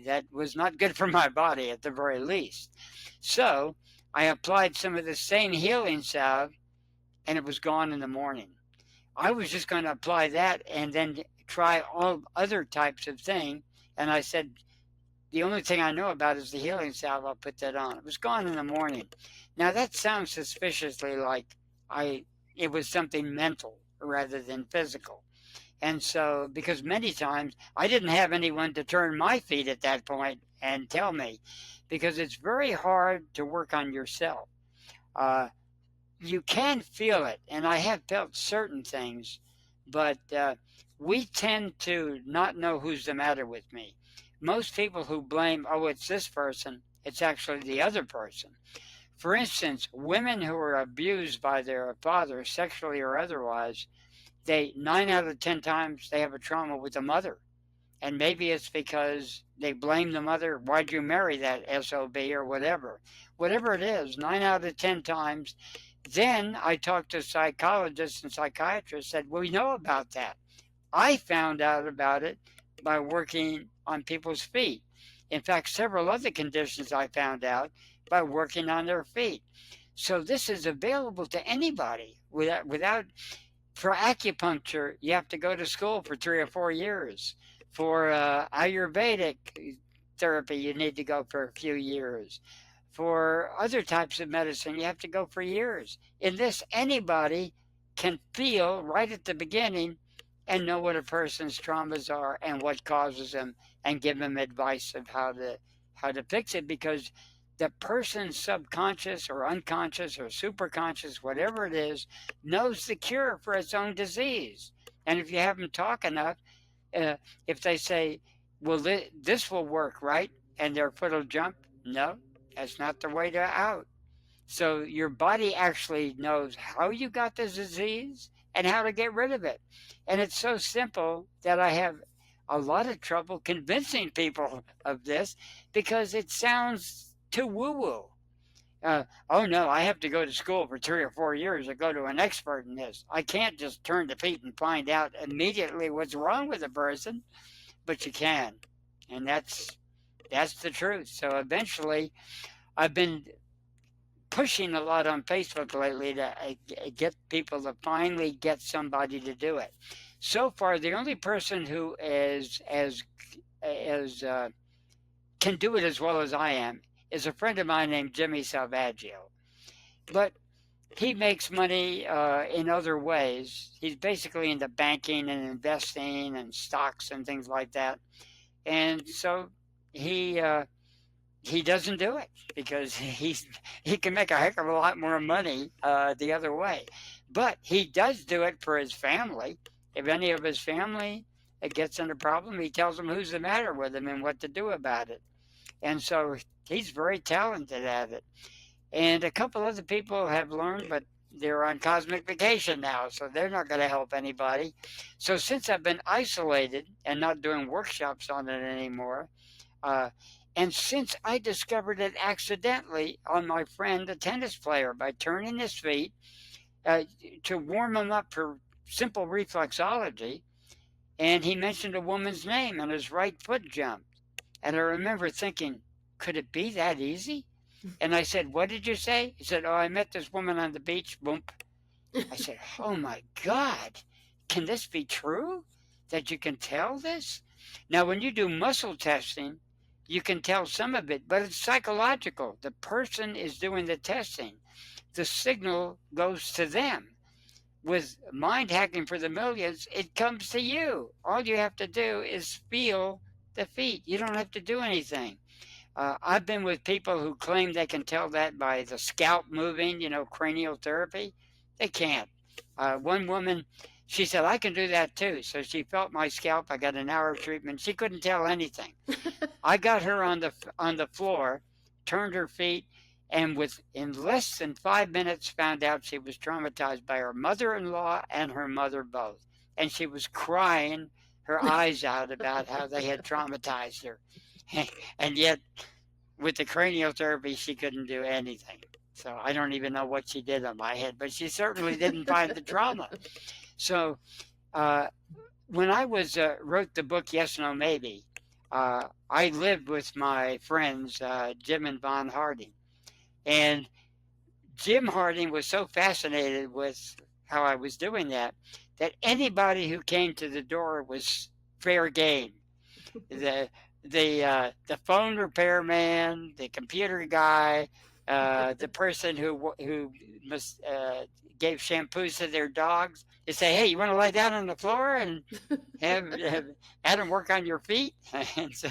that was not good for my body at the very least. So I applied some of the same healing salve and it was gone in the morning. I was just going to apply that and then try all other types of thing. And I said, the only thing I know about is the healing salve. I'll put that on. It was gone in the morning. Now that sounds suspiciously like it was something mental rather than physical. And so, because many times I didn't have anyone to turn my feet at that point and tell me, because it's very hard to work on yourself. Uh, you can feel it, and I have felt certain things, but we tend to not know who's the matter with me. Most people who blame, oh, it's this person, it's actually the other person. For instance, women who are abused by their father, sexually or otherwise, 9 out of 10 times they have a trauma with the mother. And maybe it's because they blame the mother, why'd you marry that SOB or whatever. Whatever it is, 9 out of 10 times. Then I talked to psychologists and psychiatrists, said, we know about that. I found out about it by working on people's feet. In fact, several other conditions I found out by working on their feet. So this is available to anybody without for acupuncture, you have to go to school for 3 or 4 years. For Ayurvedic therapy, you need to go for a few years. For other types of medicine, you have to go for years. In this, anybody can feel right at the beginning and know what a person's traumas are and what causes them and give them advice of how to fix it, because the person's subconscious or unconscious or superconscious, whatever it is, knows the cure for its own disease. And if you have them talk enough, if they say, well, this will work, right? And their foot will jump. No, that's not the way to out. So your body actually knows how you got the disease and how to get rid of it. And it's so simple that I have a lot of trouble convincing people of this because it sounds too woo-woo. Oh no, I have to go to school for 3 or 4 years to go to an expert in this. I can't just turn the feet and find out immediately what's wrong with a person, but you can. And that's the truth. So eventually, I've been pushing a lot on Facebook lately to get people to finally get somebody to do it. So far, the only person who can do it as well as I am is a friend of mine named Jimmy Salvaggio. But he makes money in other ways. He's basically into banking and investing and stocks and things like that. And so he doesn't do it because he can make a heck of a lot more money the other way. But he does do it for his family. If any of his family gets in a problem, he tells them who's the matter with them and what to do about it. And so he's very talented at it. And a couple other people have learned, but they're on cosmic vacation now, so they're not going to help anybody. So since I've been isolated and not doing workshops on it anymore, and since I discovered it accidentally on my friend, a tennis player, by turning his feet to warm him up for simple reflexology, and he mentioned a woman's name and his right foot jumped. And I remember thinking, could it be that easy? And I said, what did you say? He said, oh, I met this woman on the beach. Boom. I said, oh my God, can this be true? That you can tell this? Now, when you do muscle testing, you can tell some of it, but it's psychological. The person is doing the testing. The signal goes to them. With mind hacking for the millions, it comes to you. All you have to do is feel the feet. You don't have to do anything. I've been with people who claim they can tell that by the scalp moving, cranial therapy. They can't. One woman, she said, I can do that too. So she felt my scalp. I got an hour of treatment. She couldn't tell anything. I got her on the floor, turned her feet, and in less than 5 minutes found out she was traumatized by her mother-in-law and her mother both. And she was crying her eyes out about how they had traumatized her. And yet, with the cranial therapy, she couldn't do anything. So I don't even know what she did on my head, but she certainly didn't find the trauma. So uh, when I wrote the book Yes, No, Maybe, I lived with my friends Jim and Von Harding, and Jim Harding was so fascinated with how I was doing that anybody who came to the door was fair game. The the phone repairman, the computer guy, the person who must gave shampoos to their dogs. They say, "Hey, you want to lie down on the floor and have Adam work on your feet?" and so,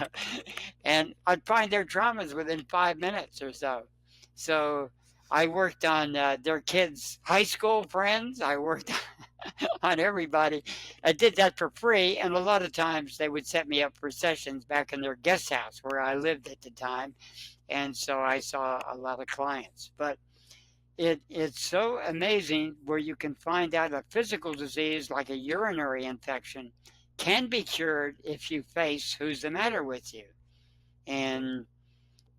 and I'd find their traumas within 5 minutes or so. So I worked on their kids' high school friends. I worked on everybody. I did that for free, and a lot of times they would set me up for sessions back in their guest house where I lived at the time, and so I saw a lot of clients. But it's so amazing where you can find out a physical disease like a urinary infection can be cured if you face who's the matter with you. And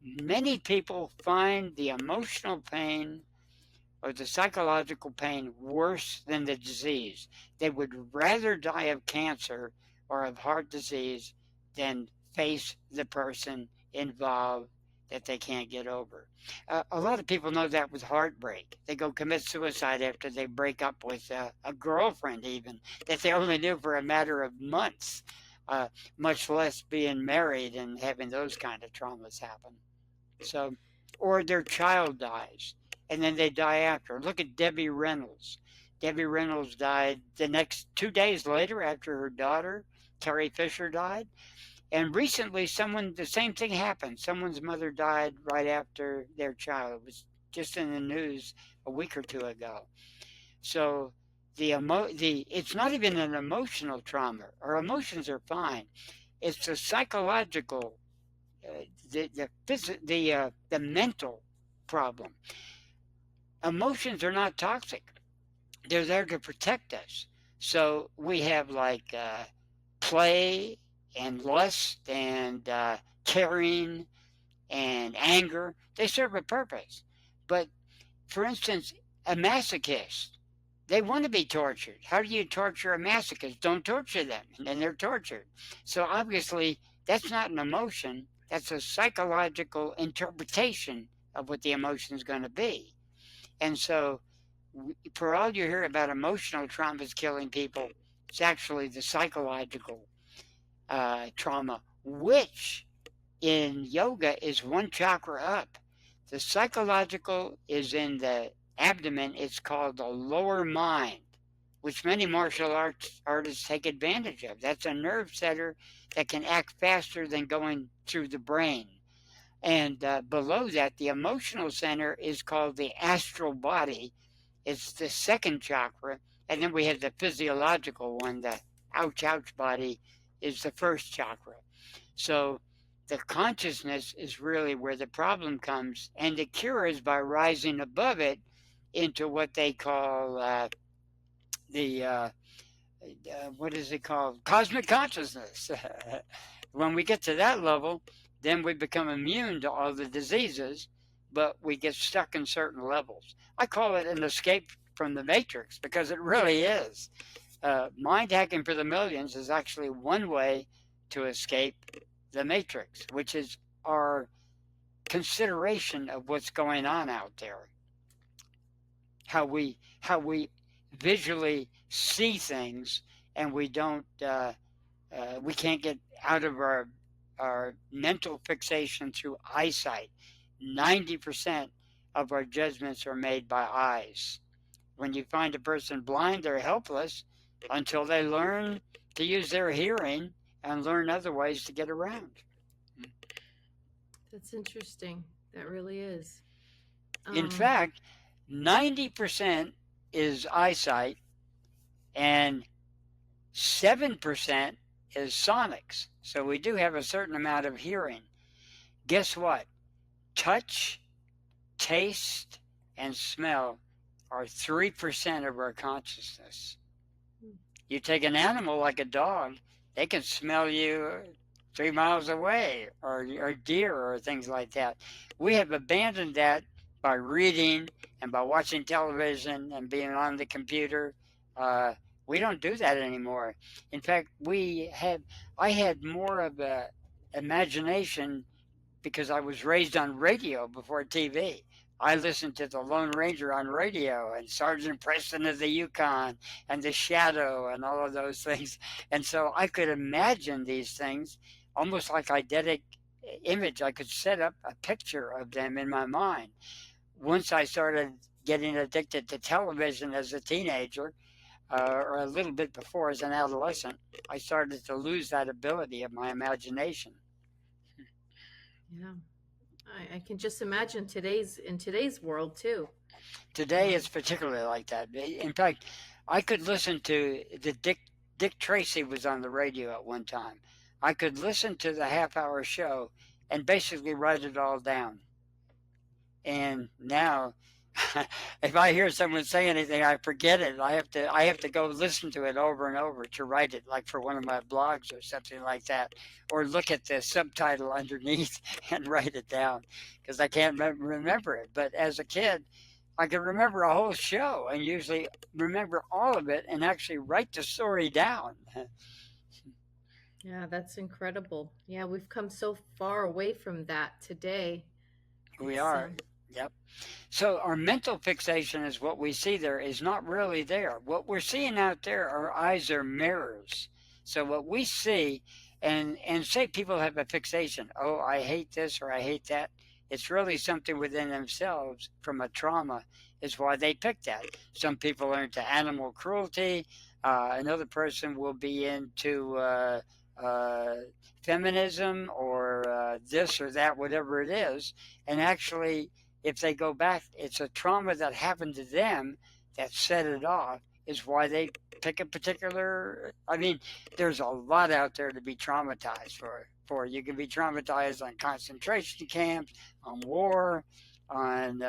many people find the emotional pain or the psychological pain worse than the disease. They would rather die of cancer or of heart disease than face the person involved that they can't get over. A lot of people know that with heartbreak. They go commit suicide after they break up with a girlfriend, even that they only knew for a matter of months, uh, much less being married and having those kind of traumas happen. So, or their child dies and then they die after. Look at Debbie Reynolds. Debbie Reynolds died the next 2 days later after her daughter, Carrie Fisher, died. And recently, the same thing happened. Someone's mother died right after their child. It was just in the news a week or two ago. So it's not even an emotional trauma. Our emotions are fine. It's a psychological, the mental problem. Emotions are not toxic. They're there to protect us. So we have like play and lust and caring and anger. They serve a purpose. But for instance, a masochist, they want to be tortured. How do you torture a masochist? Don't torture them, and then they're tortured. So obviously, that's not an emotion. That's a psychological interpretation of what the emotion is going to be. And so, for all you hear about emotional traumas killing people, it's actually the psychological trauma, which in yoga is one chakra up. The psychological is in the abdomen. It's called the lower mind, which many martial arts artists take advantage of. That's a nerve setter that can act faster than going through the brain. And below that, the emotional center is called the astral body. It's the second chakra. And then we have the physiological one, the ouch, ouch body, is the first chakra. So the consciousness is really where the problem comes. And the cure is by rising above it into what they call the what is it called? Cosmic consciousness. When we get to that level, then we become immune to all the diseases, but we get stuck in certain levels. I call it an escape from the matrix because it really is. Mind hacking for the millions is actually one way to escape the matrix, which is our consideration of what's going on out there. How we visually see things, and we can't get out of our mental fixation through eyesight. 90% of our judgments are made by eyes. When you find a person blind, they're helpless until they learn to use their hearing and learn other ways to get around. That's interesting. That really is. In fact, 90% is eyesight and 7% is sonics. So we do have a certain amount of hearing. Guess what? Touch, taste, and smell are 3% of our consciousness. You take an animal like a dog, they can smell you 3 miles away, or deer or things like that. We have abandoned that by reading and by watching television and being on the computer. Uh, we don't do that anymore. In fact, I had more of a imagination because I was raised on radio before TV. I listened to the Lone Ranger on radio and Sergeant Preston of the Yukon and the Shadow and all of those things. And so I could imagine these things almost like eidetic image. I could set up a picture of them in my mind. Once I started getting addicted to television as a teenager, or a little bit before as an adolescent, I started to lose that ability of my imagination. Yeah. I can just imagine in today's world too. Today it's particularly like that. In fact, I could listen to Dick Tracy was on the radio at one time. I could listen to the half-hour show and basically write it all down. And now, if I hear someone say anything, I forget it. I have to go listen to it over and over to write it, like for one of my blogs or something like that, or look at the subtitle underneath and write it down because I can't remember it. But as a kid, I could remember a whole show and usually remember all of it and actually write the story down. Yeah, that's incredible. Yeah, we've come so far away from that today. We are. Yep. So our mental fixation is what we see there is not really there. What we're seeing out there, our eyes are mirrors. So what we see, and say people have a fixation, oh, I hate this or I hate that. It's really something within themselves from a trauma is why they pick that. Some people are into animal cruelty. Another person will be into feminism or this or that, whatever it is. And actually, if they go back, it's a trauma that happened to them that set it off, is why they pick a particular. I mean, there's a lot out there to be traumatized for. You can be traumatized on concentration camps, on war, on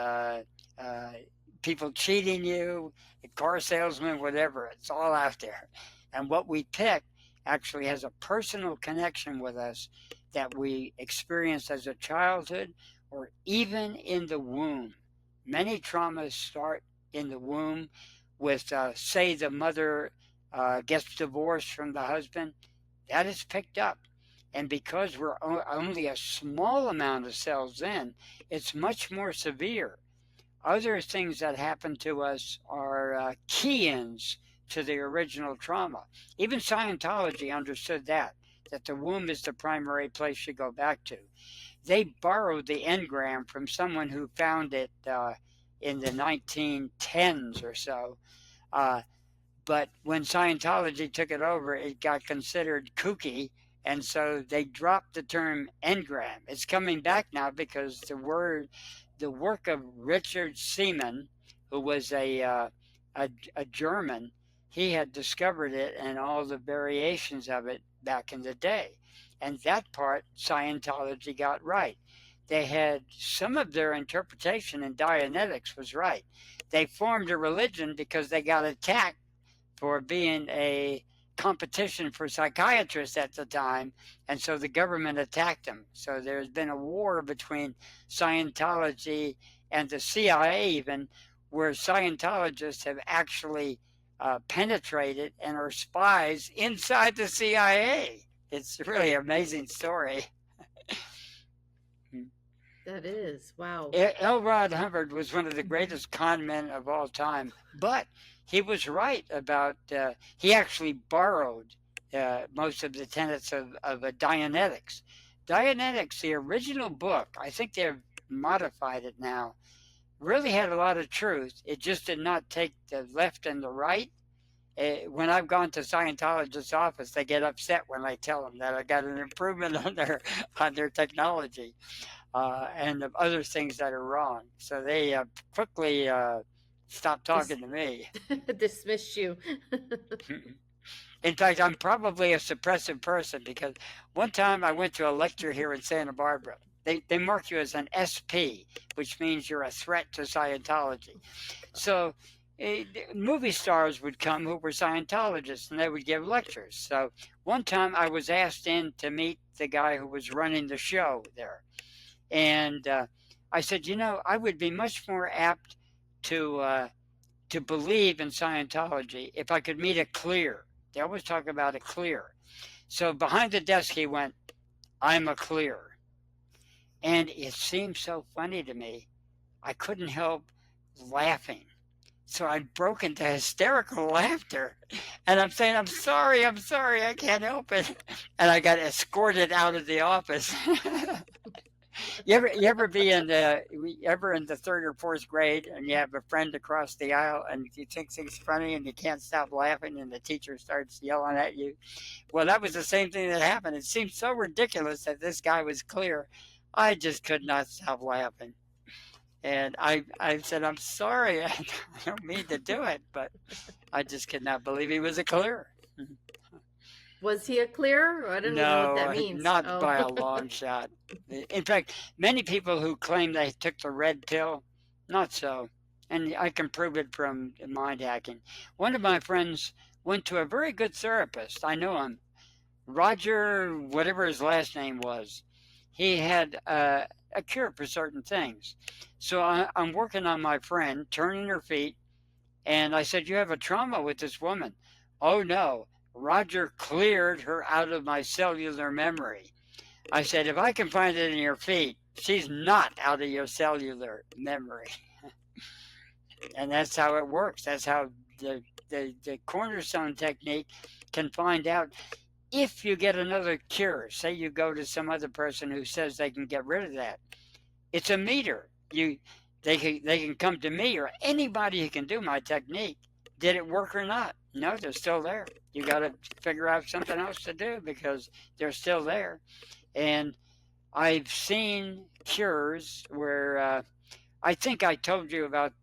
people cheating you, car salesmen, whatever. It's all out there. And what we pick actually has a personal connection with us that we experienced as a childhood or even in the womb. Many traumas start in the womb with, say, the mother gets divorced from the husband. That is picked up. And because we're only a small amount of cells in, it's much more severe. Other things that happen to us are key-ins to the original trauma. Even Scientology understood that the womb is the primary place you go back to. They borrowed the engram from someone who found it in the 1910s or so. But when Scientology took it over, it got considered kooky, and so they dropped the term engram. It's coming back now because the work of Richard Seaman, who was a German, he had discovered it and all the variations of it back in the day. And that part Scientology got right. They had some of their interpretation in Dianetics was right. They formed a religion because they got attacked for being a competition for psychiatrists at the time, and so the government attacked them. So there's been a war between Scientology and the CIA even, where Scientologists have actually penetrated and are spies inside the CIA. It's really an amazing story. That is, wow. L. Ron Hubbard was one of the greatest con men of all time, but he was right about, he actually borrowed most of the tenets of Dianetics. Dianetics, the original book, I think they've modified it now, really had a lot of truth. It just did not take the left and the right. When I've gone to Scientologist's office, they get upset when I tell them that I got an improvement on their technology and of other things that are wrong. So they quickly stopped talking to me. Dismiss you. In fact, I'm probably a suppressive person because one time I went to a lecture here in Santa Barbara. They mark you as an SP, which means you're a threat to Scientology. So movie stars would come who were Scientologists and they would give lectures. So one time I was asked in to meet the guy who was running the show there. And I said, I would be much more apt to believe in Scientology if I could meet a clear. They always talk about a clear. So behind the desk he went, I'm a clear. And it seemed so funny to me. I couldn't help laughing. So I broke into hysterical laughter. And I'm saying, I'm sorry, I can't help it. And I got escorted out of the office. You ever be in the third or fourth grade and you have a friend across the aisle and you think things funny and you can't stop laughing and the teacher starts yelling at you? Well, that was the same thing that happened. It seemed so ridiculous that this guy was clear. I just could not stop laughing. And I said, I'm sorry, I don't mean to do it, but I just could not believe he was a clear. Was he a clear? I don't even know what that means. Not by a long shot. In fact, many people who claim they took the red pill, not so. And I can prove it from mind hacking. One of my friends went to a very good therapist. I know him. Roger, whatever his last name was. He had a cure for certain things. So I'm working on my friend, turning her feet, and I said, you have a trauma with this woman. Oh, no. Roger cleared her out of my cellular memory. I said, if I can find it in your feet, she's not out of your cellular memory. And that's how it works. That's how the cornerstone technique can find out if you get another cure. Say you go to some other person who says they can get rid of that. It's a meter. They can come to me or anybody who can do my technique. Did it work or not? No, they're still there. You got to figure out something else to do because they're still there. And I've seen cures where I think I told you about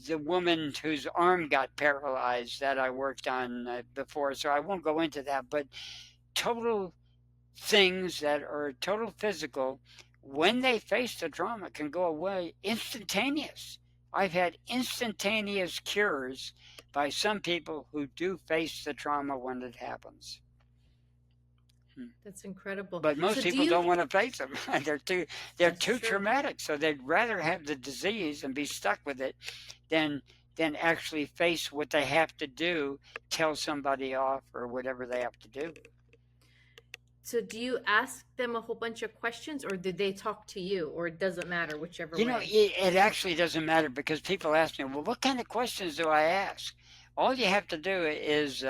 the woman whose arm got paralyzed that I worked on before, so I won't go into that. But total things that are total physical, when they face the trauma, can go away instantaneous. I've had instantaneous cures by some people who do face the trauma when it happens. That's incredible. But most people don't want to face them. They're too traumatic. So they'd rather have the disease and be stuck with it than actually face what they have to do, tell somebody off or whatever they have to do. So do you ask them a whole bunch of questions or did they talk to you, or it doesn't matter whichever way? It actually doesn't matter because people ask me, well, what kind of questions do I ask? All you have to do is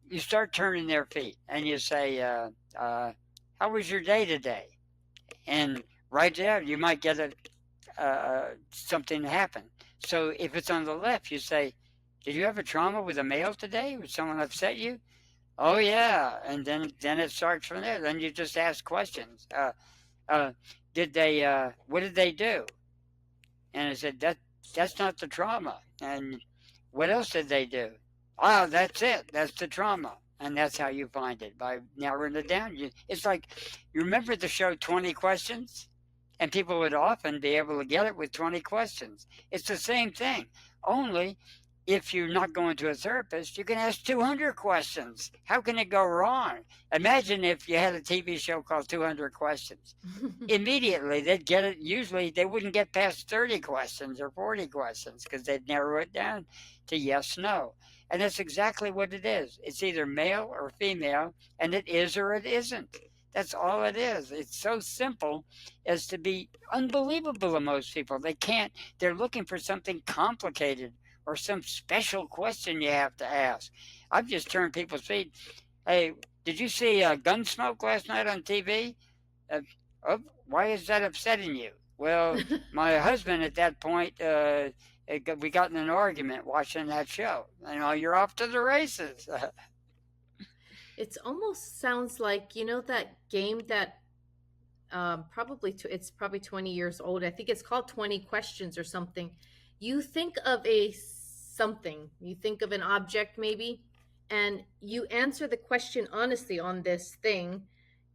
you start turning their feet and you say, how was your day today? And right there, you might get something happen. So if it's on the left, you say, did you have a trauma with a male today? Did someone upset you? Oh, yeah. And then it starts from there. Then you just ask questions. What did they do? And I said, that's not the trauma. And what else did they do? Oh, that's it. That's the trauma. And that's how you find it, by narrowing it down. It's like, you remember the show 20 Questions? And people would often be able to get it with 20 questions. It's the same thing. Only if you're not going to a therapist, you can ask 200 questions. How can it go wrong? Imagine if you had a TV show called 200 Questions. Immediately, they'd get it. Usually, they wouldn't get past 30 questions or 40 questions because they'd narrow it down to yes, no. And that's exactly what it is. It's either male or female, and it is or it isn't. That's all it is. It's so simple as to be unbelievable to most people. They're looking for something complicated or some special question you have to ask. I've just turned people's feet. Hey, did you see Gunsmoke last night on TV? Why is that upsetting you? Well, my husband at that point, we got in an argument watching that show. You're off to the races. It almost sounds like, that game that it's probably 20 years old. I think it's called 20 Questions or something. You think of you think of an object maybe, and you answer the question honestly on this thing,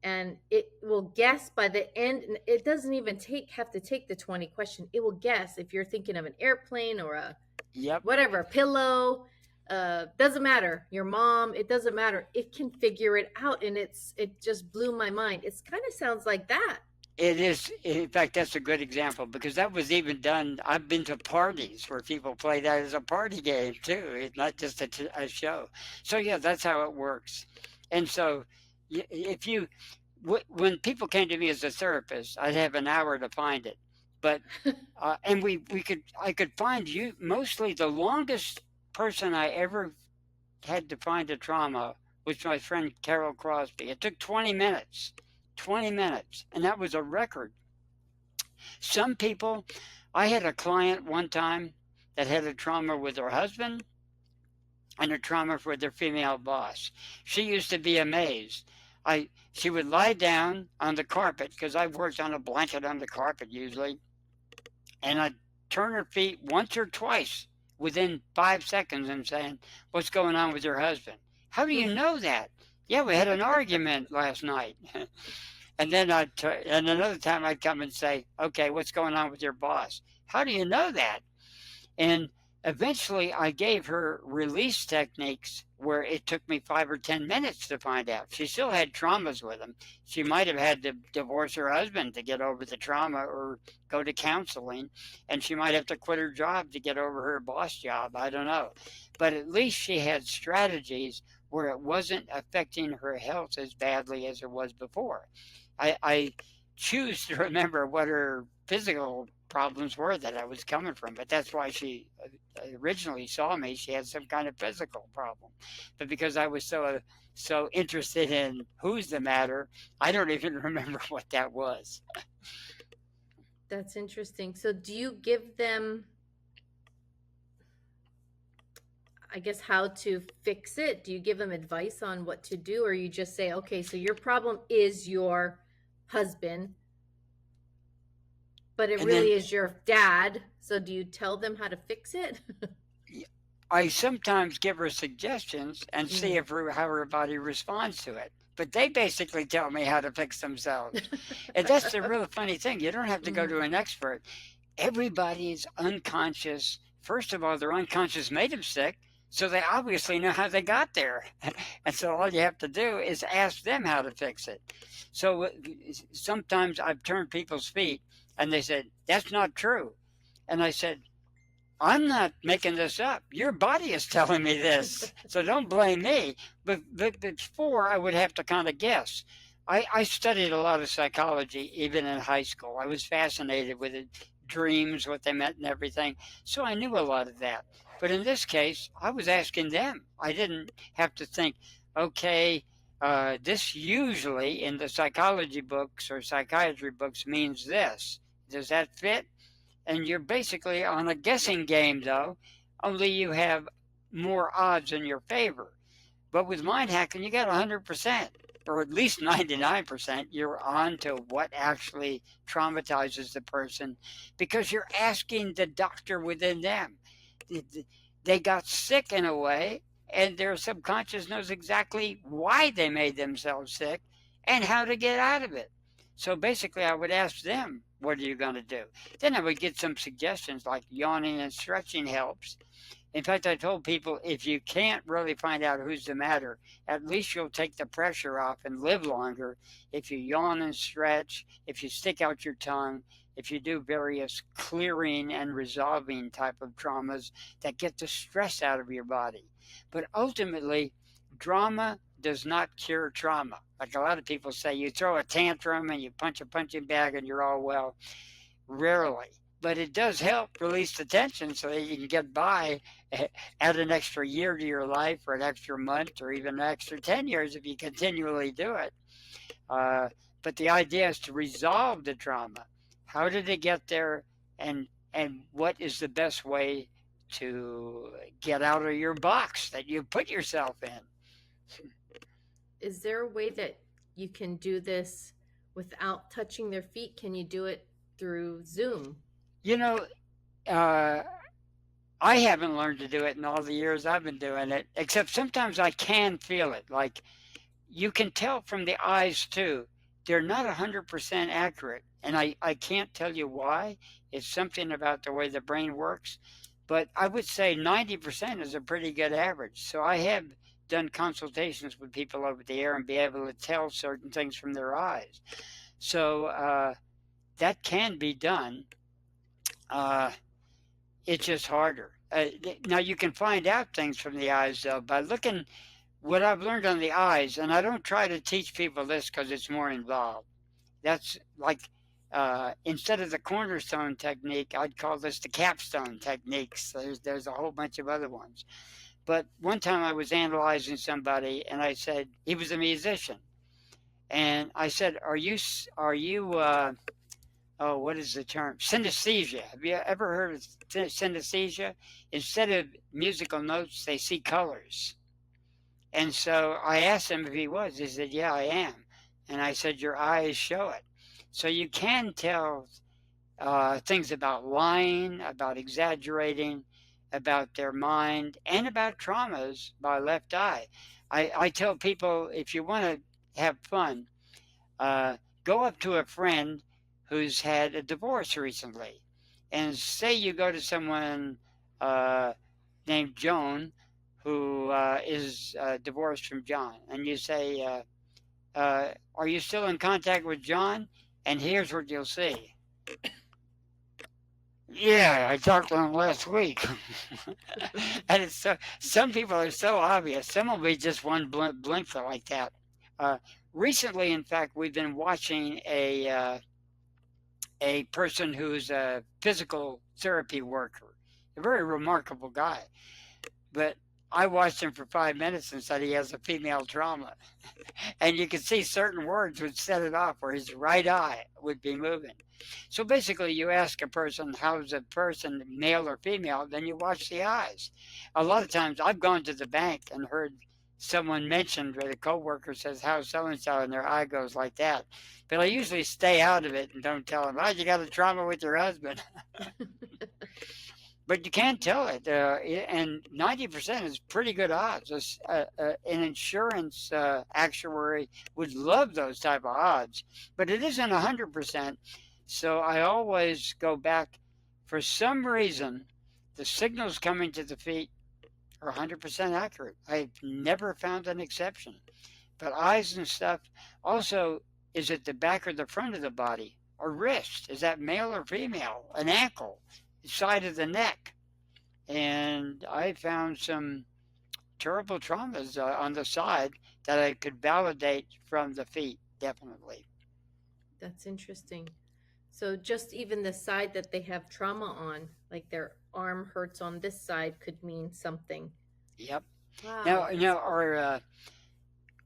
and it will guess by the end. It doesn't even have to take the 20 question. It will guess if you're thinking of an airplane or a Yep. whatever, a pillow, doesn't matter, your mom, it doesn't matter, it can figure it out. And it just blew my mind. It's kind of sounds like that. It is. In fact, that's a good example because that was even done. I've been to parties where people play that as a party game too. It's not just a show. So yeah, that's how it works. And so, if you, when people came to me as a therapist, I'd have an hour to find it. But and I could find you mostly the longest person I ever had to find a trauma was my friend Carol Crosby. It took 20 minutes. 20 minutes, and that was a record. Some people, I had a client one time that had a trauma with her husband and a trauma with their female boss. She used to be amazed. She would lie down on the carpet because I worked on a blanket on the carpet usually, and I'd turn her feet once or twice within 5 seconds and saying, "What's going on with your husband?" "How do you know that?" "Yeah, we had an argument last night." And then and another time I'd come and say, "Okay, what's going on with your boss?" "How do you know that?" And eventually I gave her release techniques where it took me 5 or 10 minutes to find out. She still had traumas with him. She might have had to divorce her husband to get over the trauma or go to counseling. And she might have to quit her job to get over her boss job. I don't know. But at least she had strategies where it wasn't affecting her health as badly as it was before. I choose to remember what her physical problems were that I was coming from, but that's why she originally saw me. She had some kind of physical problem, but because I was so interested in who's the matter, I don't even remember what that was. That's interesting. So do you give them, I guess, how to fix it? Do you give them advice on what to do, or you just say, okay, so your problem is your husband, but it And really then is your dad? So do you tell them how to fix it? I sometimes give her suggestions and see if how her body responds to it. But they basically tell me how to fix themselves. And that's the real funny thing. You don't have to go to an expert. Everybody's unconscious. First of all, their unconscious made them sick. So they obviously know how they got there. And so all you have to do is ask them how to fix it. So sometimes I've turned people's feet and they said, "That's not true." And I said, "I'm not making this up. Your body is telling me this. So don't blame me." But before, I would have to kind of guess. I studied a lot of psychology, even in high school. I was fascinated with it, dreams, what they meant, and everything. So I knew a lot of that. But in this case, I was asking them. I didn't have to think, okay, this usually in the psychology books or psychiatry books means this. Does that fit? And you're basically on a guessing game, though, only you have more odds in your favor. But with mind hacking, you got 100%, or at least 99%. You're on to what actually traumatizes the person because you're asking the doctor within them. They got sick in a way, and their subconscious knows exactly why they made themselves sick and how to get out of it. So basically, I would ask them, "What are you going to do?" Then I would get some suggestions like yawning and stretching helps. In fact, I told people if you can't really find out who's the matter, at least you'll take the pressure off and live longer if you yawn and stretch, if you stick out your tongue, if you do various clearing and resolving type of traumas that get the stress out of your body. But ultimately, drama does not cure trauma. Like a lot of people say, you throw a tantrum and you punch a punching bag and you're all well. Rarely. But it does help release the tension so that you can get by, add an extra year to your life or an extra month or even an extra 10 years if you continually do it. But the idea is to resolve the trauma. How did it get there, and what is the best way to get out of your box that you put yourself in? Is there a way that you can do this without touching their feet? Can you do it through Zoom? You know, I haven't learned to do it in all the years I've been doing it, except sometimes I can feel it. Like you can tell from the eyes too. they're not 100% accurate. And I can't tell you why. It's something about the way the brain works. But I would say 90% is a pretty good average. So I have done consultations with people over the air and be able to tell certain things from their eyes. So that can be done. Uh, it's just harder. Now you can find out things from the eyes though by looking what I've learned on the eyes, and I don't try to teach people this because it's more involved. That's like instead of the cornerstone technique, I'd call this the capstone techniques. There's a whole bunch of other ones. But one time I was analyzing somebody, and I said he was a musician, and I said, "Are you oh, what is the term? Synesthesia. Have you ever heard of synesthesia? Instead of musical notes, they see colors." And so I asked him if he was. He said, "Yeah, I am." And I said, "Your eyes show it." So you can tell things about lying, about exaggerating, about their mind, and about traumas by left eye. I tell people if you want to have fun, uh, go up to a friend who's had a divorce recently, and say you go to someone uh, named Joan who is divorced from John, and you say, "Are you still in contact with John?" And here's what you'll see. Yeah, I talked to him last week. And it's so, some people are so obvious. Some will be just one blink like that. Uh, Recently, in fact, we've been watching a person who's a physical therapy worker, a very remarkable guy. But I watched him for 5 minutes and said he has a female trauma. And you could see certain words would set it off where his right eye would be moving. So basically, you ask a person, how's a person, male or female, then you watch the eyes. A lot of times I've gone to the bank and heard someone mentioned where the coworker says, how's so-and-so, and their eye goes like that. But I usually stay out of it and don't tell them, oh, you got a trauma with your husband. But you can tell it, and 90% is pretty good odds. An insurance actuary would love those type of odds, but it isn't 100%. So I always go back. For some reason, the signals coming to the feet are 100% accurate. I've never found an exception. But eyes and stuff, also, is it the back or the front of the body? Or wrist? Is that male or female? An ankle? Side of the neck? And I found some terrible traumas on the side that I could validate from the feet, definitely. That's interesting. So just even the side that they have trauma on, like their arm hurts on this side, could mean something. Yep. Wow. Now, are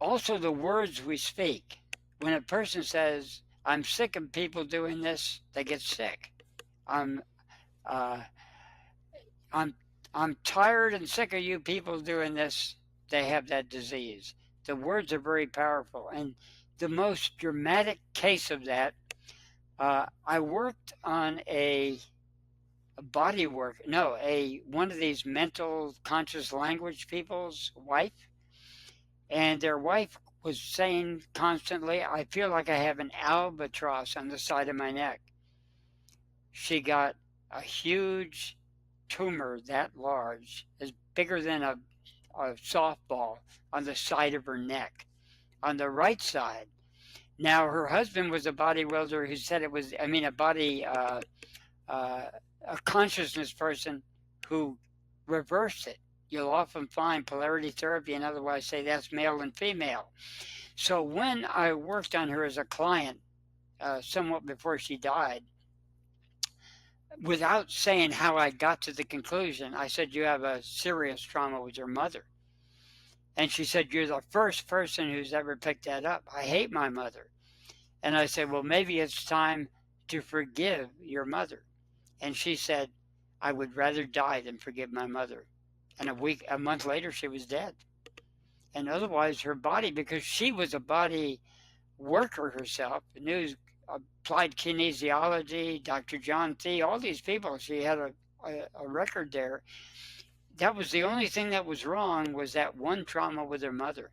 also the words we speak. When a person says, "I'm sick of people doing this," they get sick. I'm, uh, I'm, I'm tired and sick of you people doing this. They have that disease. The words are very powerful, and the most dramatic case of that. I worked on a body work. No, a one of these mental conscious language people's wife, and their wife was saying constantly, "I feel like I have an albatross on the side of my neck." She got a huge tumor that large, as bigger than a softball, on the side of her neck, on the right side. Now, her husband was a bodybuilder who said it was, I mean, a consciousness person who reversed it. You'll often find polarity therapy and otherwise say that's male and female. So when I worked on her as a client, somewhat before she died, without saying how I got to the conclusion, I said, "You have a serious trauma with your mother." And she said, "You're the first person who's ever picked that up. I hate my mother." And I said, "Well, maybe it's time to forgive your mother." And she said, "I would rather die than forgive my mother." And a month later, she was dead. And otherwise, her body, because she was a body worker herself, knew applied kinesiology, Dr. John Thie, all these people, she had a record there. That was the only thing that was wrong, was that one trauma with her mother.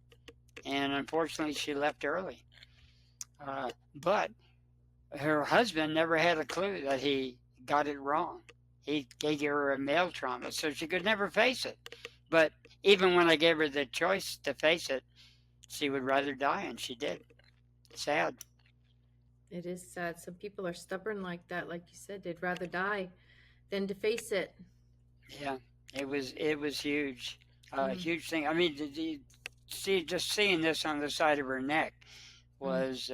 And unfortunately, she left early. But her husband never had a clue that he got it wrong. He gave her a male trauma, so she could never face it. But even when I gave her the choice to face it, she would rather die, and she did. Sad. It is sad. Some people are stubborn like that. Like you said, they'd rather die than to face it. Yeah, it was huge, Mm, huge thing. I mean, just seeing this on the side of her neck mm, was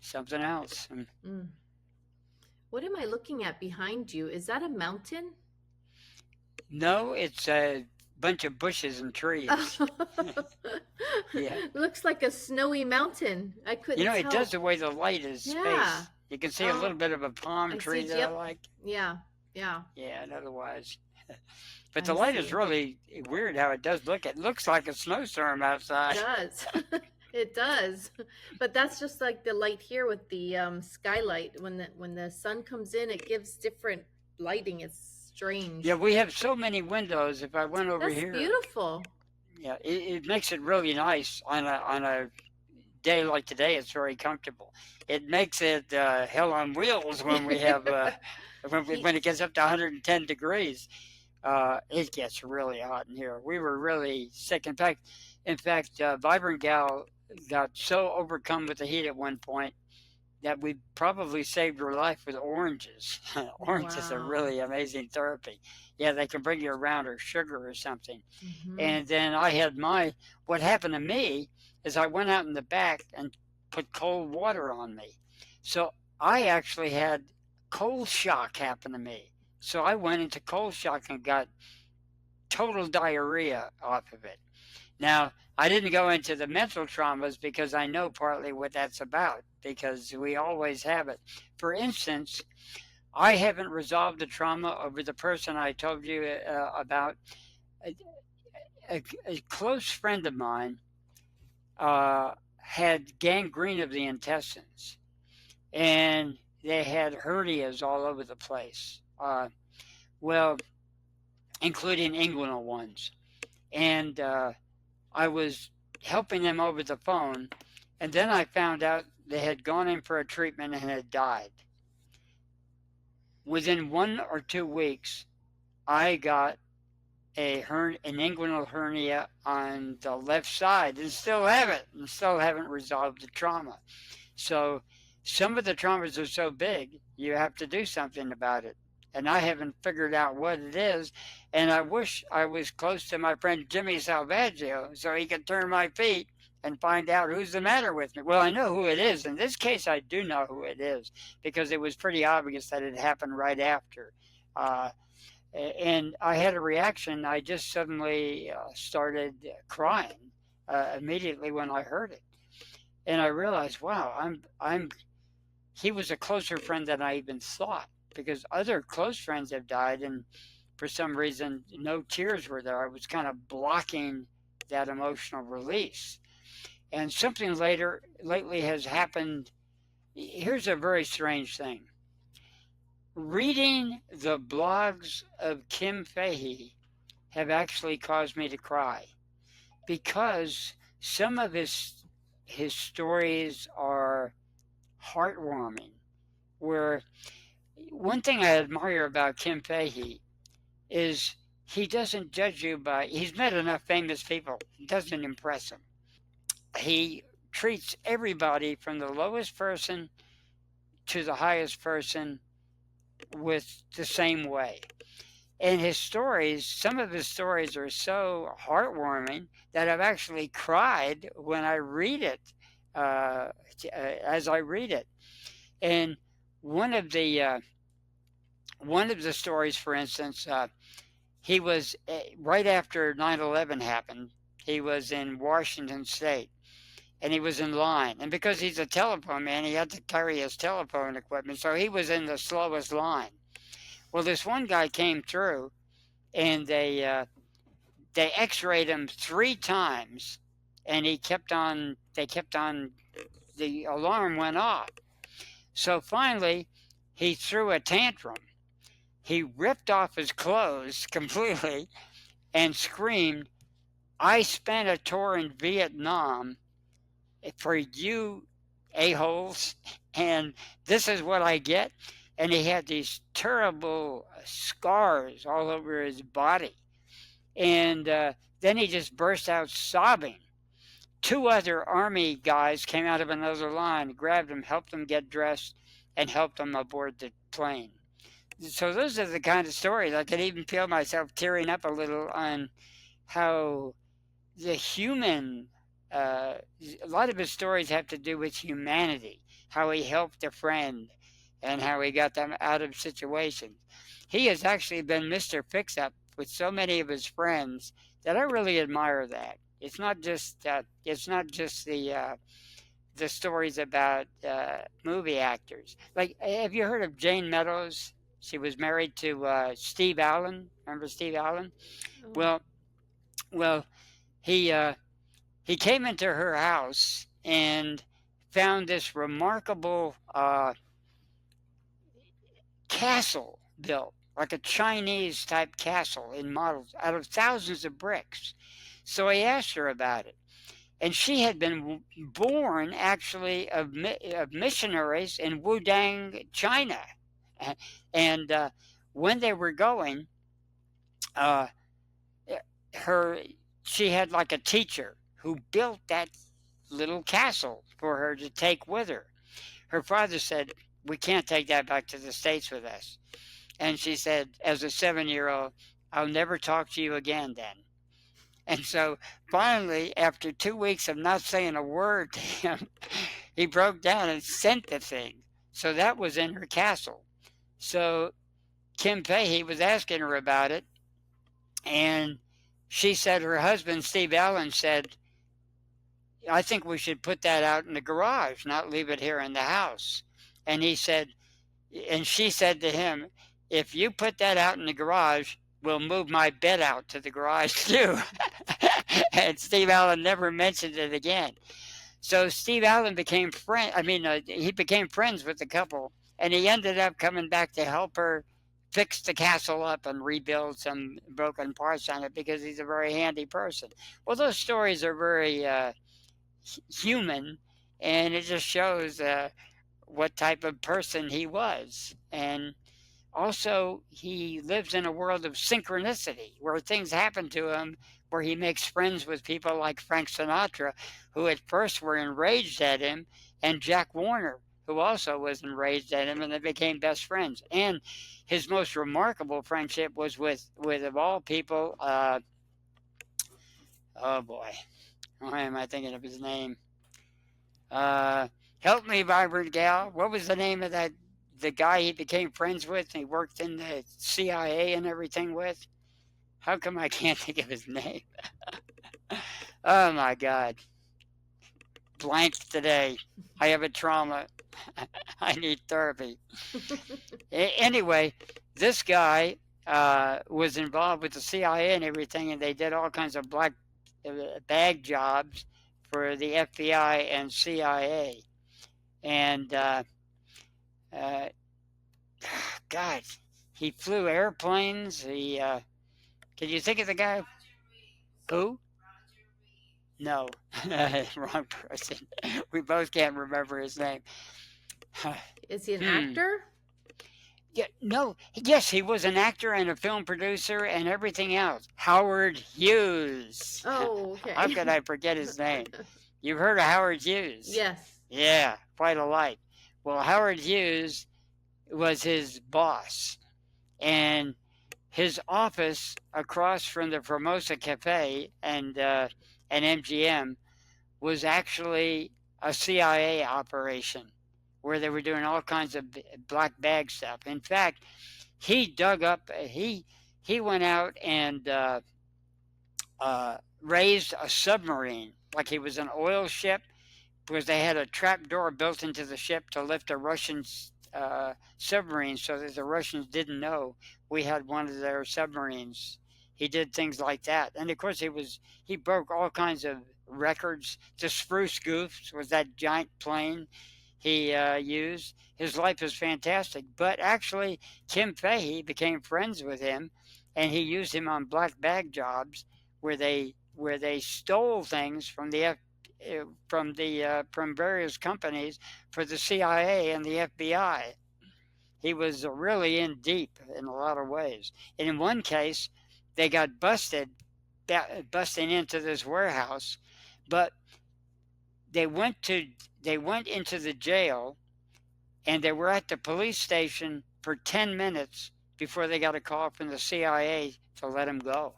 something else. And mm. What am I looking at behind you? Is that a mountain? no, it's a bunch of bushes and trees. Yeah, Looks like a snowy mountain. I couldn't it does tell. the way the light is Yeah. spaced. You can see a Oh, little bit of a palm I see. tree that I Yep. like. Yeah. Yeah. Yeah, and otherwise, but the I light is see. really weird how it does look. It looks like a snowstorm It outside. does. It does. But that's just like the light here with the skylight. When the sun comes in, it gives different lighting. It's strange. Yeah, we have so many windows. If I went over That's here, beautiful. yeah, it makes it really nice on a day like today. It's very comfortable. It makes it hell on wheels when we have Heat. when it gets up to 110 degrees. It gets really hot in here. We were really sick. In fact, Vibrant Gal got so overcome with the heat at one point that we probably saved her life with oranges. Oranges are Wow. really amazing therapy. Yeah, they can bring you around or sugar or something. Mm-hmm. And then what happened to me is I went out in the back and put cold water on me. So I actually had cold shock happen to me. So I went into cold shock and got total diarrhea off of it. Now, I didn't go into the mental traumas because I know partly what that's about, because we always have it. For instance, I haven't resolved the trauma over the person I told you about. A close friend of mine had gangrene of the intestines, and they had hernias all over the place. Well, including inguinal ones. And I was helping them over the phone, and then I found out they had gone in for a treatment and had died. Within 1 or 2 weeks, I got an inguinal hernia on the left side and still have it and still haven't resolved the trauma. So some of the traumas are so big, you have to do something about it. And I haven't figured out what it is. And I wish I was close to my friend Jimmy Salvaggio so he could turn my feet and find out who's the matter with me. Well, I know who it is. In this case, I do know who it is because it was pretty obvious that it happened right after. Uh, and I had a reaction. I just suddenly started crying immediately when I heard it, and I realized, wow, he was a closer friend than I even thought, because other close friends have died, and for some reason, no tears were there. I was kind of blocking that emotional release, and something lately has happened. Here's a very strange thing. Reading the blogs of Kim Fahey have actually caused me to cry, because some of his stories are heartwarming. Where one thing I admire about Kim Fahey is he doesn't judge you by. He's met enough famous people. It doesn't impress him. He treats everybody from the lowest person to the highest person with the same way. And some of his stories are so heartwarming that I've actually cried when I read it, as I read it. And one of the stories, for instance, he was right after 9/11 happened. He was in Washington State, and he was in line. And because he's a telephone man, he had to carry his telephone equipment, so he was in the slowest line. Well, this one guy came through, and they X-rayed him 3 times, and they kept on. The alarm went off. So finally, he threw a tantrum. He ripped off his clothes completely and screamed, "I spent a tour in Vietnam for you a-holes, and this is what I get. And he had these terrible scars all over his body. And then he just burst out sobbing. Two other Army guys came out of another line, grabbed him, helped him get dressed, and helped him aboard the plane. So those are the kind of stories I could even feel myself tearing up a little on how the human, a lot of his stories have to do with humanity, how he helped a friend and how he got them out of situations. He has actually been Mr. Fix-Up with so many of his friends that I really admire that. It's not just the stories about movie actors. Like, have you heard of Jane Meadows? She was married to Steve Allen. Remember Steve Allen? Oh. Well, he he came into her house and found this remarkable castle built, like a Chinese type castle in models out of thousands of bricks. So he asked her about it. And she had been born actually of missionaries in Wudang, China. And when they were going, uh, her she had like a teacher who built that little castle for her to take with her. Her father said, "We can't take that back to the States with us." And she said, as a 7-year-old, "I'll never talk to you again then." And so finally, after 2 weeks of not saying a word to him, he broke down and sent the thing. So that was in her castle. So Kim Fahey was asking her about it, and she said her husband, Steve Allen, said, "I think we should put that out in the garage, not leave it here in the house." And he said, and she said to him, "If you put that out in the garage, we'll move my bed out to the garage too." And Steve Allen never mentioned it again. So Steve Allen became he became friends with the couple, and he ended up coming back to help her fix the castle up and rebuild some broken parts on it because he's a very handy person. Well, those stories are very human, and it just shows what type of person he was. And also, he lives in a world of synchronicity where things happen to him, where he makes friends with people like Frank Sinatra, who at first were enraged at him, and Jack Warner, who also was enraged at him, and they became best friends. And his most remarkable friendship was with of all people, oh boy, why am I thinking of his name? Help me, Vibrant Gal. What was the name of the guy he became friends with and he worked in the CIA and everything with? How come I can't think of his name? Oh my God. Blank today. I have a trauma. I need therapy. Anyway, this guy was involved with the CIA and everything, and they did all kinds of black bag jobs for the FBI and CIA. And God, he flew airplanes. Can you think of the guy? Who? No, wrong person. We both can't remember his name. Is he an actor? Yeah, no, yes, he was an actor and a film producer and everything else. Howard Hughes. Oh, okay. How could I forget his name? You've heard of Howard Hughes? Yes. Yeah, quite alike. Well, Howard Hughes was his boss, and his office across from the Formosa Cafe and MGM was actually a CIA operation where they were doing all kinds of black bag stuff. In fact, he dug up, he went out and raised a submarine like he was an oil ship, because they had a trap door built into the ship to lift a Russian submarine so that the Russians didn't know we had one of their submarines. He did things like that. And of course, he broke all kinds of records. The Spruce Goose was that giant plane he used. His life was fantastic. But actually, Kim Fahey became friends with him, and he used him on black bag jobs where they stole things from the from various companies for the CIA and the FBI. He was really in deep in a lot of ways. And in one case, they got busting into this warehouse, but they went to they went into the jail, and they were at the police station for 10 minutes before they got a call from the CIA to let him go.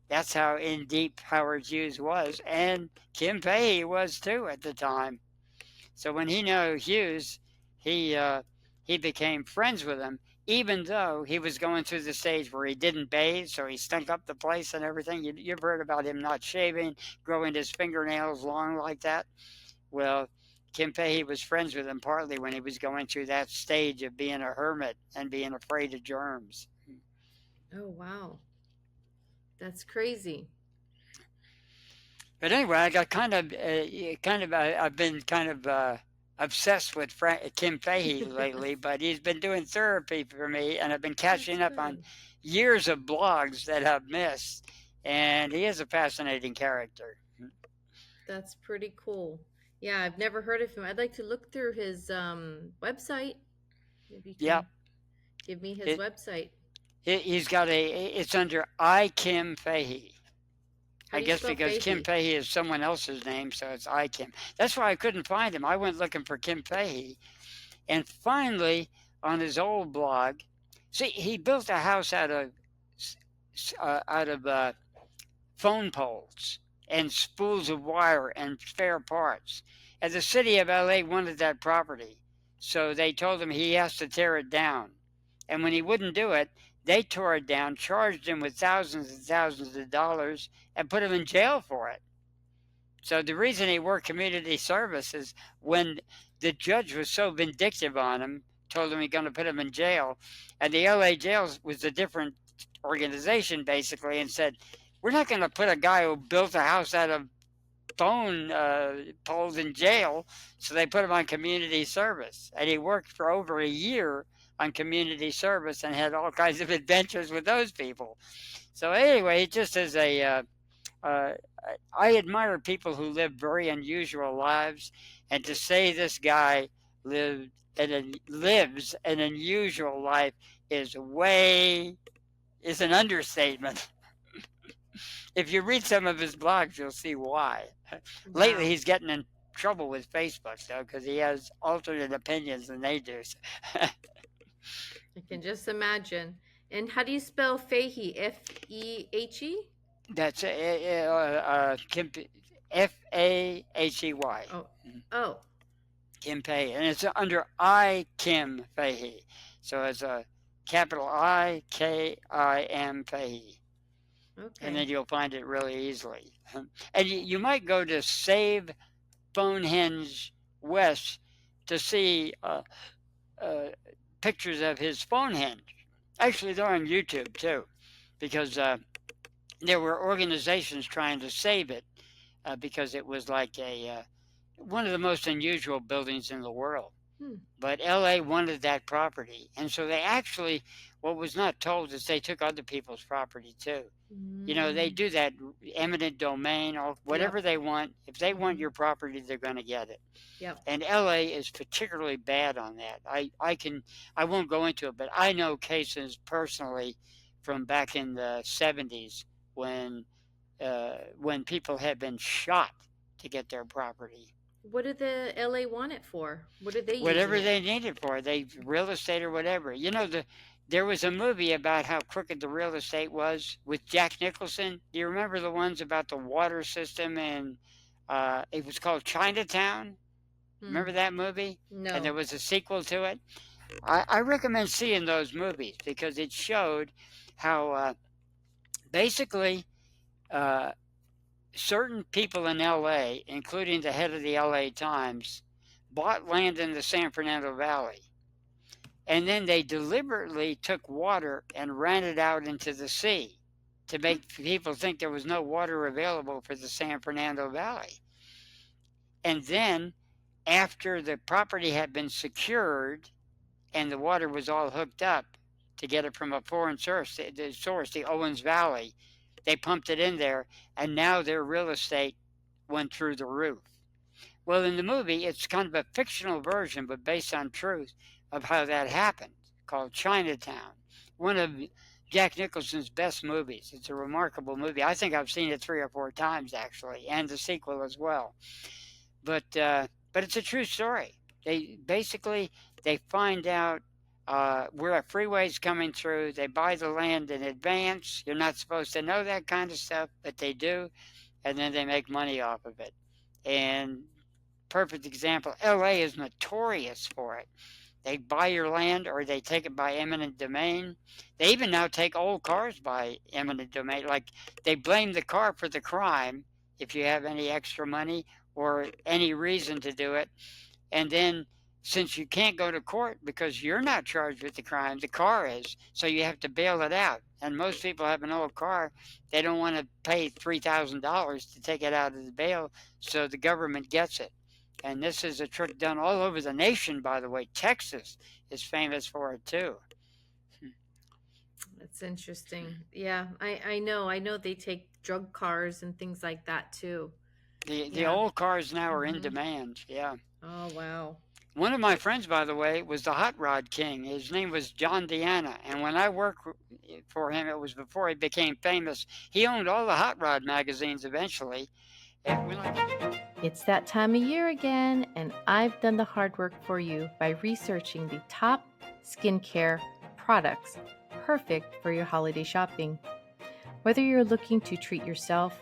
That's how in deep Howard Hughes was, and Kim Fahey was too at the time. So when he knew Hughes, he became friends with him, even though he was going through the stage where he didn't bathe, so he stunk up the place and everything. You've heard about him not shaving, growing his fingernails long like that. Well, Kim Fahey was friends with him partly when he was going through that stage of being a hermit and being afraid of germs. Oh, wow. That's crazy. But anyway, I got I've been kind of obsessed with Kim Fahey lately, but he's been doing therapy for me, and I've been catching That's up on good. years of blogs that I've missed, and he is a fascinating character. That's pretty cool. Yeah, I've never heard of him. I'd like to look through his website. Maybe you can Yep, give me his it, website. he's got it's under I Kim Fahey. How I do you guess spell because Kim Fahey? Fahey is someone else's name, so it's I Kim. That's why I couldn't find him. I went looking for Kim Fahey, and finally, on his old blog, see, he built a house out of phone poles and spools of wire and spare parts. And the city of LA wanted that property, so they told him he has to tear it down. And when he wouldn't do it, they tore it down, charged him with thousands and thousands of dollars, and put him in jail for it. So the reason he worked community service is when the judge was so vindictive on him, told him he's going to put him in jail, and the LA jail was a different organization basically, and said, "We're not going to put a guy who built a house out of phone poles in jail." So they put him on community service, and he worked for over a year on community service and had all kinds of adventures with those people. So anyway, he just is uh, I admire people who live very unusual lives, and to say this guy lives an unusual life is an understatement. If you read some of his blogs, you'll see why. Lately, Wow. he's getting in trouble with Facebook though, because he has alternate opinions than they do. I can just imagine. And how do you spell Fahey? Fehey? That's Fahey. Oh. Oh. Kim Fahey, and it's under I Kim Fahey. So it's a capital IKIM Fahey, and then Okay. you'll find it really easily. And you might go to Save Phonehenge West to see pictures of his Phonehenge. Actually, they're on YouTube too, because there were organizations trying to save it because it was like one of the most unusual buildings in the world. Hmm. But LA wanted that property. And so they actually, what was not told is they took other people's property too. You know, they do that eminent domain or whatever Yep. they want. If they want Mhm. your property, they're going to get it. Yep. And LA is particularly bad on that. I won't go into it, but I know cases personally from back in the 70s when people had been shot to get their property. What did the LA want it for? What are they using Whatever they it? needed for, they real estate or whatever. You know, there was a movie about how crooked the real estate was with Jack Nicholson. Do you remember the ones about the water system? And it was called Chinatown. Hmm. Remember that movie? And there No. was a sequel to it. I recommend seeing those movies because it showed how basically uh, certain people in LA, including the head of the LA Times, bought land in the San Fernando Valley. And then they deliberately took water and ran it out into the sea to make people think there was no water available for the San Fernando Valley. And then, after the property had been secured and the water was all hooked up to get it from a foreign source, the Owens Valley, they pumped it in there, and now their real estate went through the roof. Well, in the movie, it's kind of a fictional version, but based on truth of how that happened, called Chinatown. One of Jack Nicholson's best movies. It's a remarkable movie. I think I've seen it 3 or 4 times, actually, and the sequel as well. But it's a true story. They find out where a freeway's coming through. They buy the land in advance. You're not supposed to know that kind of stuff, but they do, and then they make money off of it. And perfect example, LA is notorious for it. They buy your land or they take it by eminent domain. They even now take old cars by eminent domain. Like they blame the car for the crime if you have any extra money or any reason to do it. And then since you can't go to court because you're not charged with the crime, the car is, so you have to bail it out. And most people have an old car. They don't want to pay $3,000 to take it out of the bail, so the government gets it. And this is a trick done all over the nation, by the way. Texas is famous for it, too. That's interesting. Yeah, I know they take drug cars and things like that too. The Yeah. old cars now are in Mhm. demand, yeah. Oh, wow. One of my friends, by the way, was the hot rod king. His name was John Deanna. And when I worked for him, it was before he became famous. He owned all the hot rod magazines eventually. And when It's that time of year again, and I've done the hard work for you by researching the top skincare products perfect for your holiday shopping. Whether you're looking to treat yourself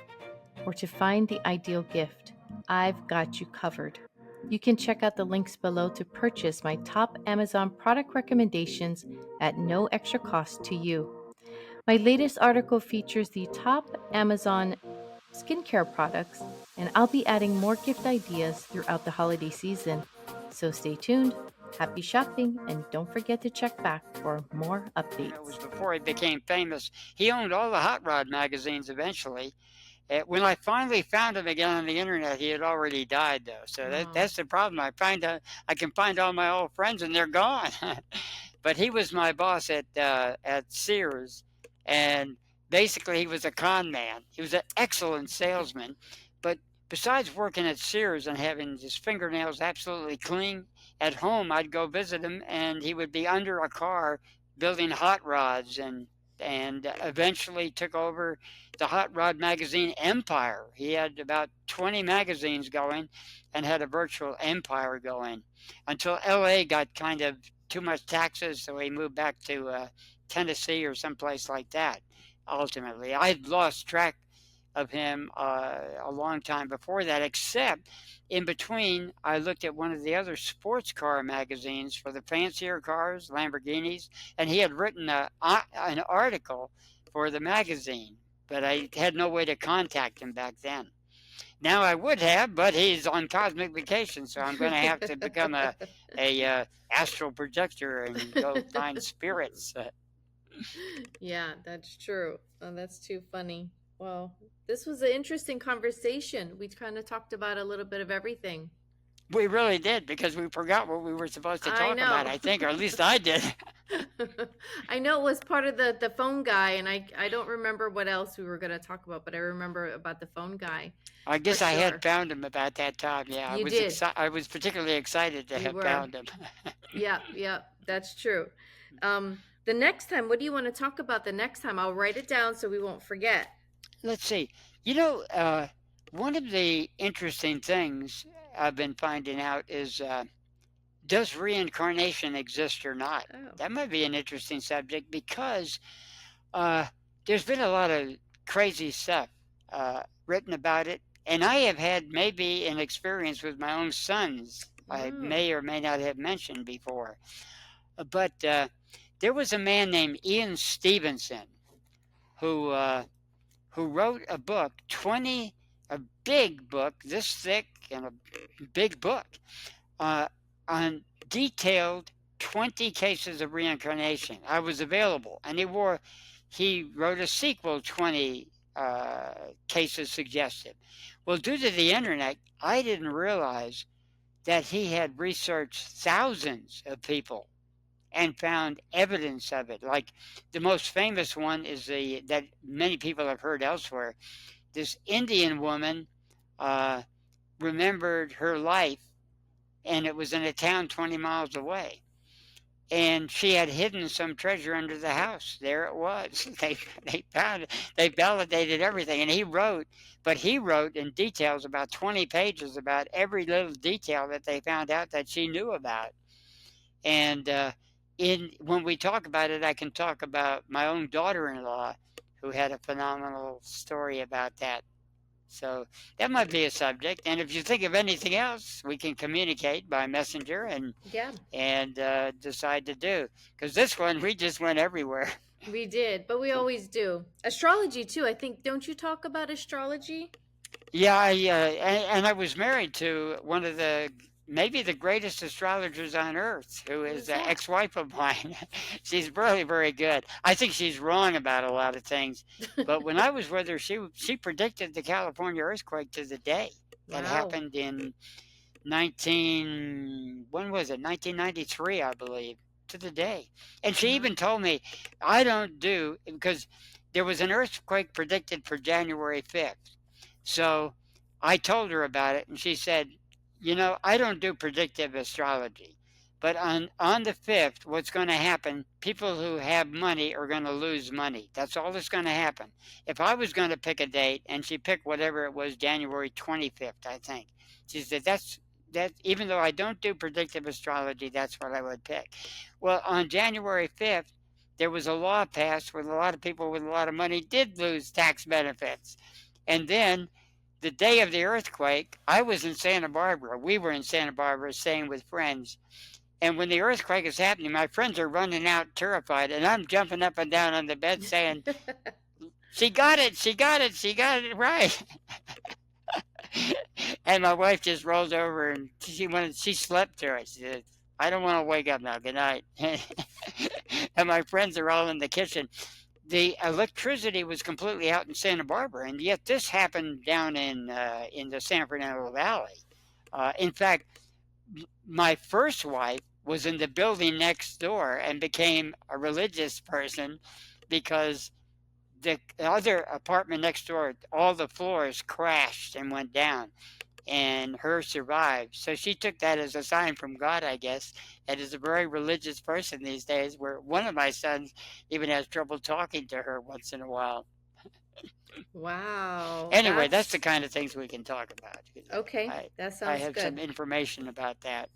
or to find the ideal gift, I've got you covered. You can check out the links below to purchase my top Amazon product recommendations at no extra cost to you. My latest article features the top Amazon skincare products, and I'll be adding more gift ideas throughout the holiday season. So stay tuned, happy shopping, and don't forget to check back for more it was updates. before he became famous. He owned all the hot rod magazines eventually. When I finally found him again on the internet, he had already died, though. So Oh. that's the problem. I can find all my old friends, and they're gone. But he was my boss at Sears, and basically he was a con man. He was an excellent salesman, but besides working at Sears and having his fingernails absolutely clean, at home I'd go visit him, and he would be under a car building hot rods and eventually took over the hot rod magazine empire. He had about 20 magazines going and had a virtual empire going until LA got kind of too much taxes, so he moved back to Tennessee or someplace like that. Ultimately, I'd lost track of him a long time before that, except in between, I looked at one of the other sports car magazines for the fancier cars, Lamborghinis, and he had written an article for the magazine, but I had no way to contact him back then. Now I would have, but he's on cosmic vacation, so I'm going to have to become a astral projector and go find spirits. Yeah, that's true. Oh, that's too funny. Well, this was an interesting conversation. We kind of talked about a little bit of everything. We really did, because we forgot what we were supposed to I talk about, know. I think, or at least I did. I know it was part of the phone guy, and I don't remember what else we were going to talk about, but I remember about the phone guy. I guess For I sure. had found him about that time. Yeah, You did. I was particularly excited to You have were. found him. Yeah, that's true. The next time, what do you want to talk about the next time? I'll write it down so we won't forget. Let's see. One of the interesting things I've been finding out is does reincarnation exist or not? Oh. That might be an interesting subject because there's been a lot of crazy stuff written about it. And I have had maybe an experience with my own sons I may or may not have mentioned before. But there was a man named Ian Stevenson who wrote a book, a big book, this thick and a big book, on detailed 20 cases of reincarnation. I was available, and he wrote a sequel, 20 cases suggested. Well, due to the internet, I didn't realize that he had researched thousands of people and found evidence of it. Like the most famous one is that many people have heard elsewhere. This Indian woman uh, remembered her life, and it was in a town 20 miles away. And she had hidden some treasure under the house. There it was. They found it. They validated everything, and he wrote in details about 20 pages about every little detail that they found out that she knew about. And in when we talk about it, I can talk about my own daughter-in-law, who had a phenomenal story about that. So that might be a subject. And if you think of anything else, we can communicate by messenger and Yeah, decide to do. Because this one, we just went everywhere. we did, but we always do. Astrology too. I think. Don't you talk about astrology? Yeah, and I was married to one of maybe the greatest astrologers on earth, who Who's is an that? ex-wife of mine. She's really very good. I think she's wrong about a lot of things, but when I was with her, she predicted the California earthquake to the day. That Wow. happened in when was it? 1993, I believe, to the day. And she Wow. even told me, I don't do, because there was an earthquake predicted for January 5th. So I told her about it, and she said, I don't do predictive astrology. But on the 5th, what's going to happen, people who have money are going to lose money. That's all that's going to happen. If I was going to pick a date, and she picked whatever it was, January 25th, I think. She said, that even though I don't do predictive astrology, that's what I would pick. Well, on January 5th, there was a law passed where a lot of people with a lot of money did lose tax benefits. And then the day of the earthquake, I was in Santa Barbara. We were in Santa Barbara staying with friends. And when the earthquake is happening, my friends are running out terrified, and I'm jumping up and down on the bed saying, she got it, she got it, she got it right. And my wife just rolled over and she slept through it. She said, I don't want to wake up now. Good night. And my friends are all in the kitchen. The electricity was completely out in Santa Barbara, and yet this happened down in the San Fernando Valley. In fact, my first wife was in the building next door and became a religious person because the other apartment next door, all the floors crashed and went down, and her survived. So she took that as a sign from God, I guess, and is a very religious person these days, where one of my sons even has trouble talking to her once in a while. Wow. Anyway, that's the That's kind of things we can talk about. okay. I, That I sounds have some good. information about that.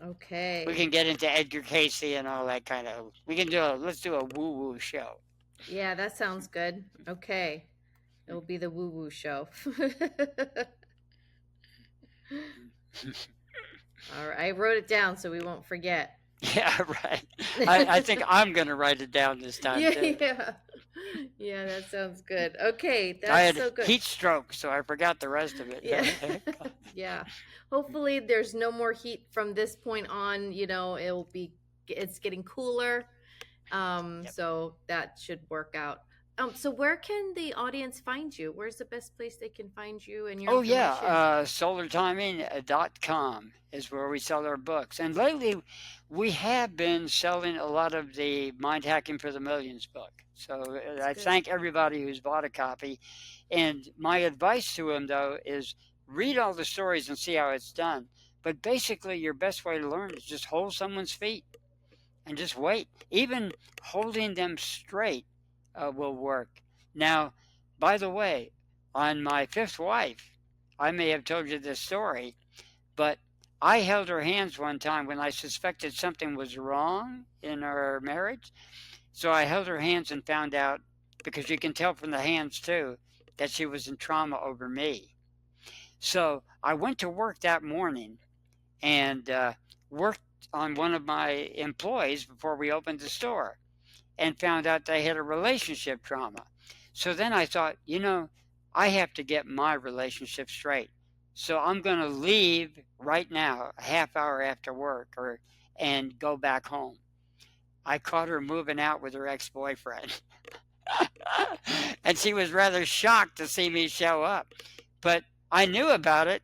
We Okay. can get into Edgar Casey and all that kind of. Let's do a woo-woo show. Yeah, that sounds good. Okay. It'll be the woo woo show. All right. I wrote it down so we won't forget. Yeah, right. I think I'm going to write it down this time Yeah, too. yeah. Yeah, that sounds good. Okay, I that's had so good. heat stroke, so I forgot the rest of it. Yeah. Yeah. Hopefully there's no more heat from this point on, it's getting cooler. Yep. So that should work out. So where can the audience find you? Where's the best place they can find you and your Oh yeah, information? solartiming.com is where we sell our books. And lately we have been selling a lot of the Mind Hacking for the Millions book. So That's I good. thank everybody who's bought a copy. And my advice to them though is read all the stories and see how it's done. But basically your best way to learn is just hold someone's feet and just wait. Even holding them straight will work. Now, by the way, on my fifth wife, I may have told you this story, but I held her hands one time when I suspected something was wrong in our marriage. So I held her hands and found out, because you can tell from the hands too, that she was in trauma over me. So I went to work that morning and worked on one of my employees before we opened the store and found out they had a relationship trauma. So then I thought, I have to get my relationship straight. So I'm going to leave right now, a half hour after work, and go back home. I caught her moving out with her ex-boyfriend. And she was rather shocked to see me show up. But I knew about it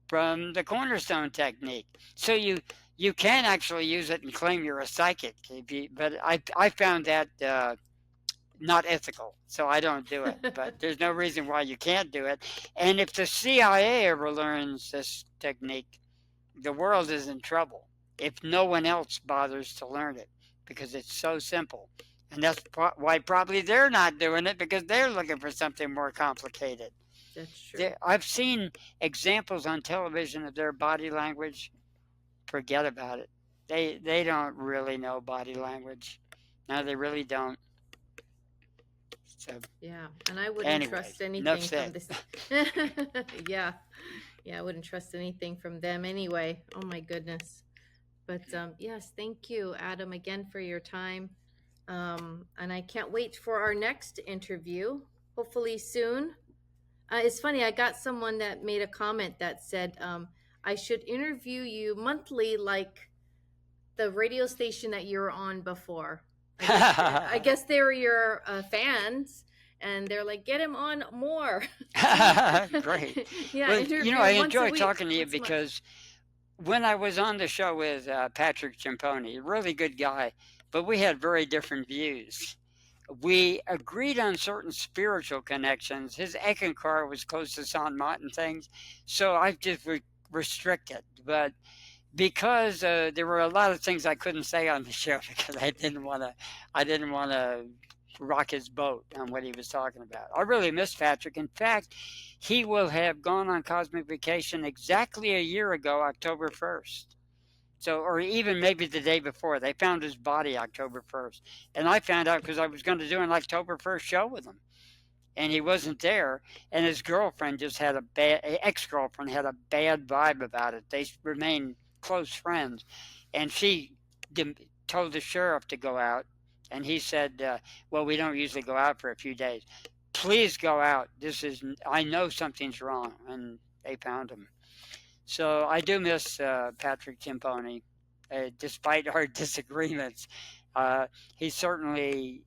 from the cornerstone technique. So you can actually use it and claim you're a psychic. But I found that not ethical, so I don't do it. But there's no reason why you can't do it. And if the CIA ever learns this technique, the world is in trouble if no one else bothers to learn it, because it's so simple. And that's why probably they're not doing it, because they're looking for something more complicated. That's true. I've seen examples on television of their body language. Forget about it. They don't really know body language. No, they really don't. So Yeah, and I wouldn't anyway, trust anything enough from said. this. Yeah, I wouldn't trust anything from them anyway. Oh my goodness. But yes, thank you, Adam, again for your time. And I can't wait for our next interview, hopefully soon. It's funny, I got someone that made a comment that said I should interview you monthly like the radio station that you were on before. I guess they were your fans, and they're like, get him on more. Great. Yeah, Well, interview I once a enjoy week, talking to you once a month. because when I was on the show with Patrick Ciamponi, a really good guy, but we had very different views. We agreed on certain spiritual connections. His Eckankar was close to San Martin things, so I just restricted. But because there were a lot of things I couldn't say on the show because I didn't want to rock his boat on what he was talking about. I really miss Patrick. In fact, he will have gone on cosmic vacation exactly a year ago, October 1st. So, or even maybe the day before. They found his body October 1st. And I found out because I was going to do an October 1st show with him. And he wasn't there. And his girlfriend just had ex-girlfriend had a bad vibe about it. They remained close friends. And she told the sheriff to go out. And he said, well, we don't usually go out for a few days. Please go out. I know something's wrong. And they found him. So I do miss Patrick Ciamponi, despite our disagreements. He certainly,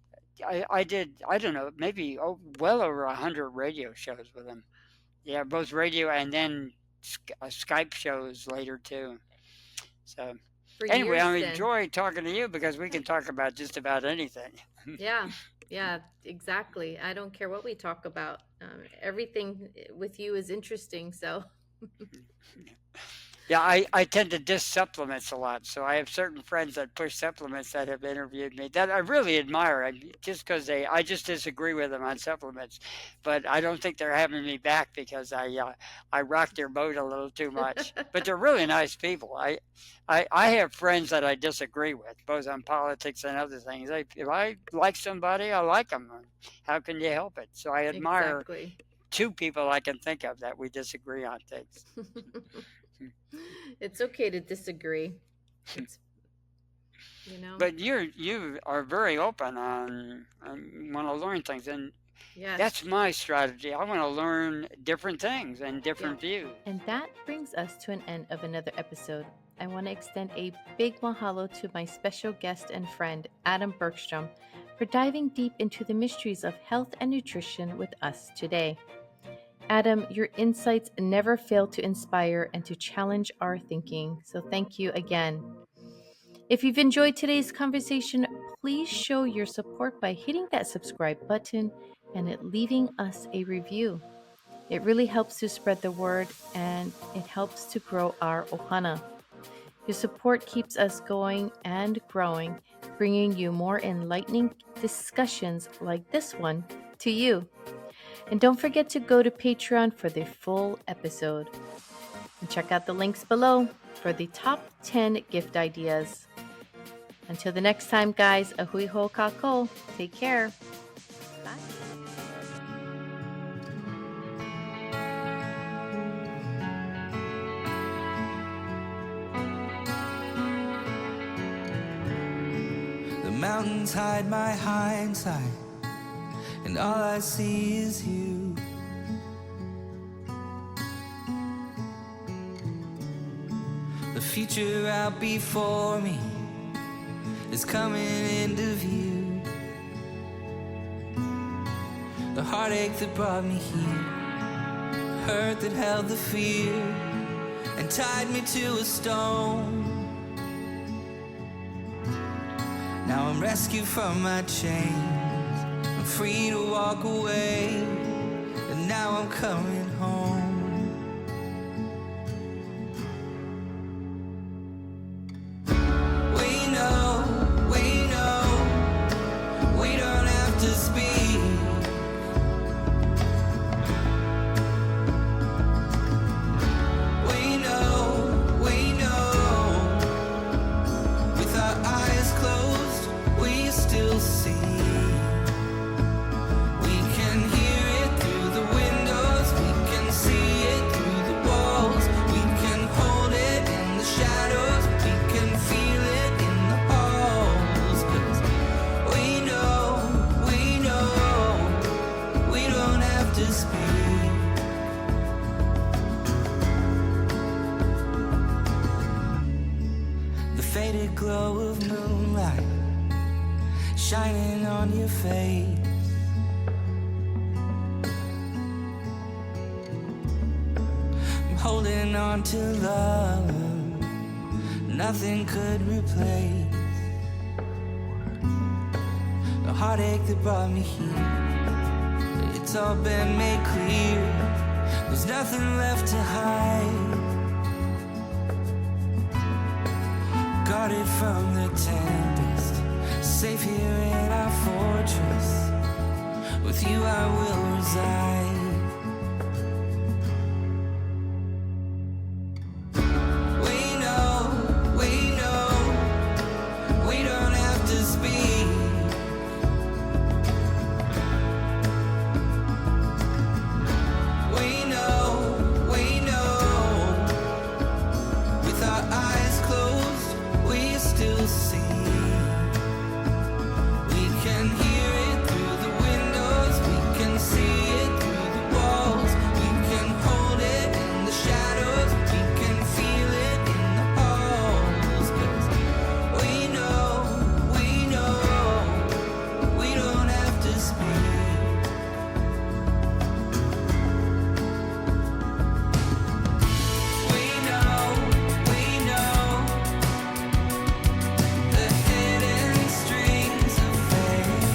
I don't know, maybe well over 100 radio shows with him. Yeah, both radio and then Skype shows later too. So anyway, I enjoy talking to you because we can talk about just about anything. Yeah, exactly. I don't care what we talk about. Everything with you is interesting, so. Yeah, I tend to diss supplements a lot, so I have certain friends that push supplements that have interviewed me that I really admire. Just because I just disagree with them on supplements, but I don't think they're having me back because I rock their boat a little too much. But they're really nice people. I have friends that I disagree with, both on politics and other things. If I like somebody, I like them. How can you help it? So I admire. Exactly. 2 people I can think of that we disagree on things. It's okay to disagree. But you are very open on want to learn things, and yes. That's my strategy. I want to learn different things and different views. And that brings us to an end of another episode. I want to extend a big mahalo to my special guest and friend, Adam Bergstrom, for diving deep into the mysteries of health and nutrition with us today. Adam, your insights never fail to inspire and to challenge our thinking, so thank you again. If you've enjoyed today's conversation, please show your support by hitting that subscribe button and leaving us a review. It really helps to spread the word and it helps to grow our ohana. Your support keeps us going and growing, bringing you more enlightening discussions like this one to you. And don't forget to go to Patreon for the full episode. And check out the links below for the top 10 gift ideas. Until the next time, guys, ahui ho kako. Take care. Bye. The mountains hide my hindsight, and all I see is you. The future out before me is coming into view. The heartache that brought me here, the hurt that held the fear and tied me to a stone. Now I'm rescued from my chains, I'm free to walk away, and now I'm coming home. We don't have to speak. We know, with our eyes closed, we still see. We can hear it through the windows, we can see it through the walls, we can hold it in the shadows, we can feel it in the halls. 'Cause we know, we don't have to speak. The faded glow of moonlight shining on your face. I'm holding on to love nothing could replace. The heartache that brought me here, it's all been made clear. There's nothing left to hide. Guarded from the tempest, safe here in our fortress. With you I will reside. We don't have to speak. We know, with our eyes closed, we still see. We can hear it through the windows, we can see it through the walls, we can hold it in the shadows, we can feel it in the halls. 'Cause we know, we don't have to speak. We know the hidden strings of fate.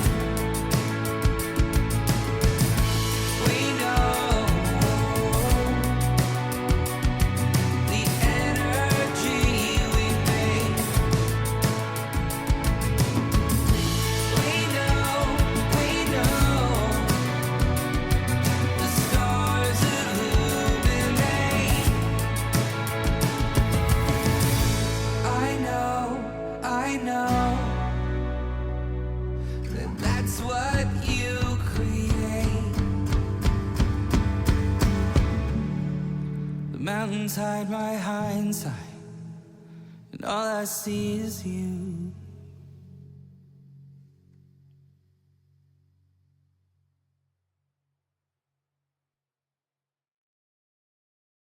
We know the energy we make. We know the stars illuminate. I know that that's what you create. The mountains hide my hindsight, and all I see is you.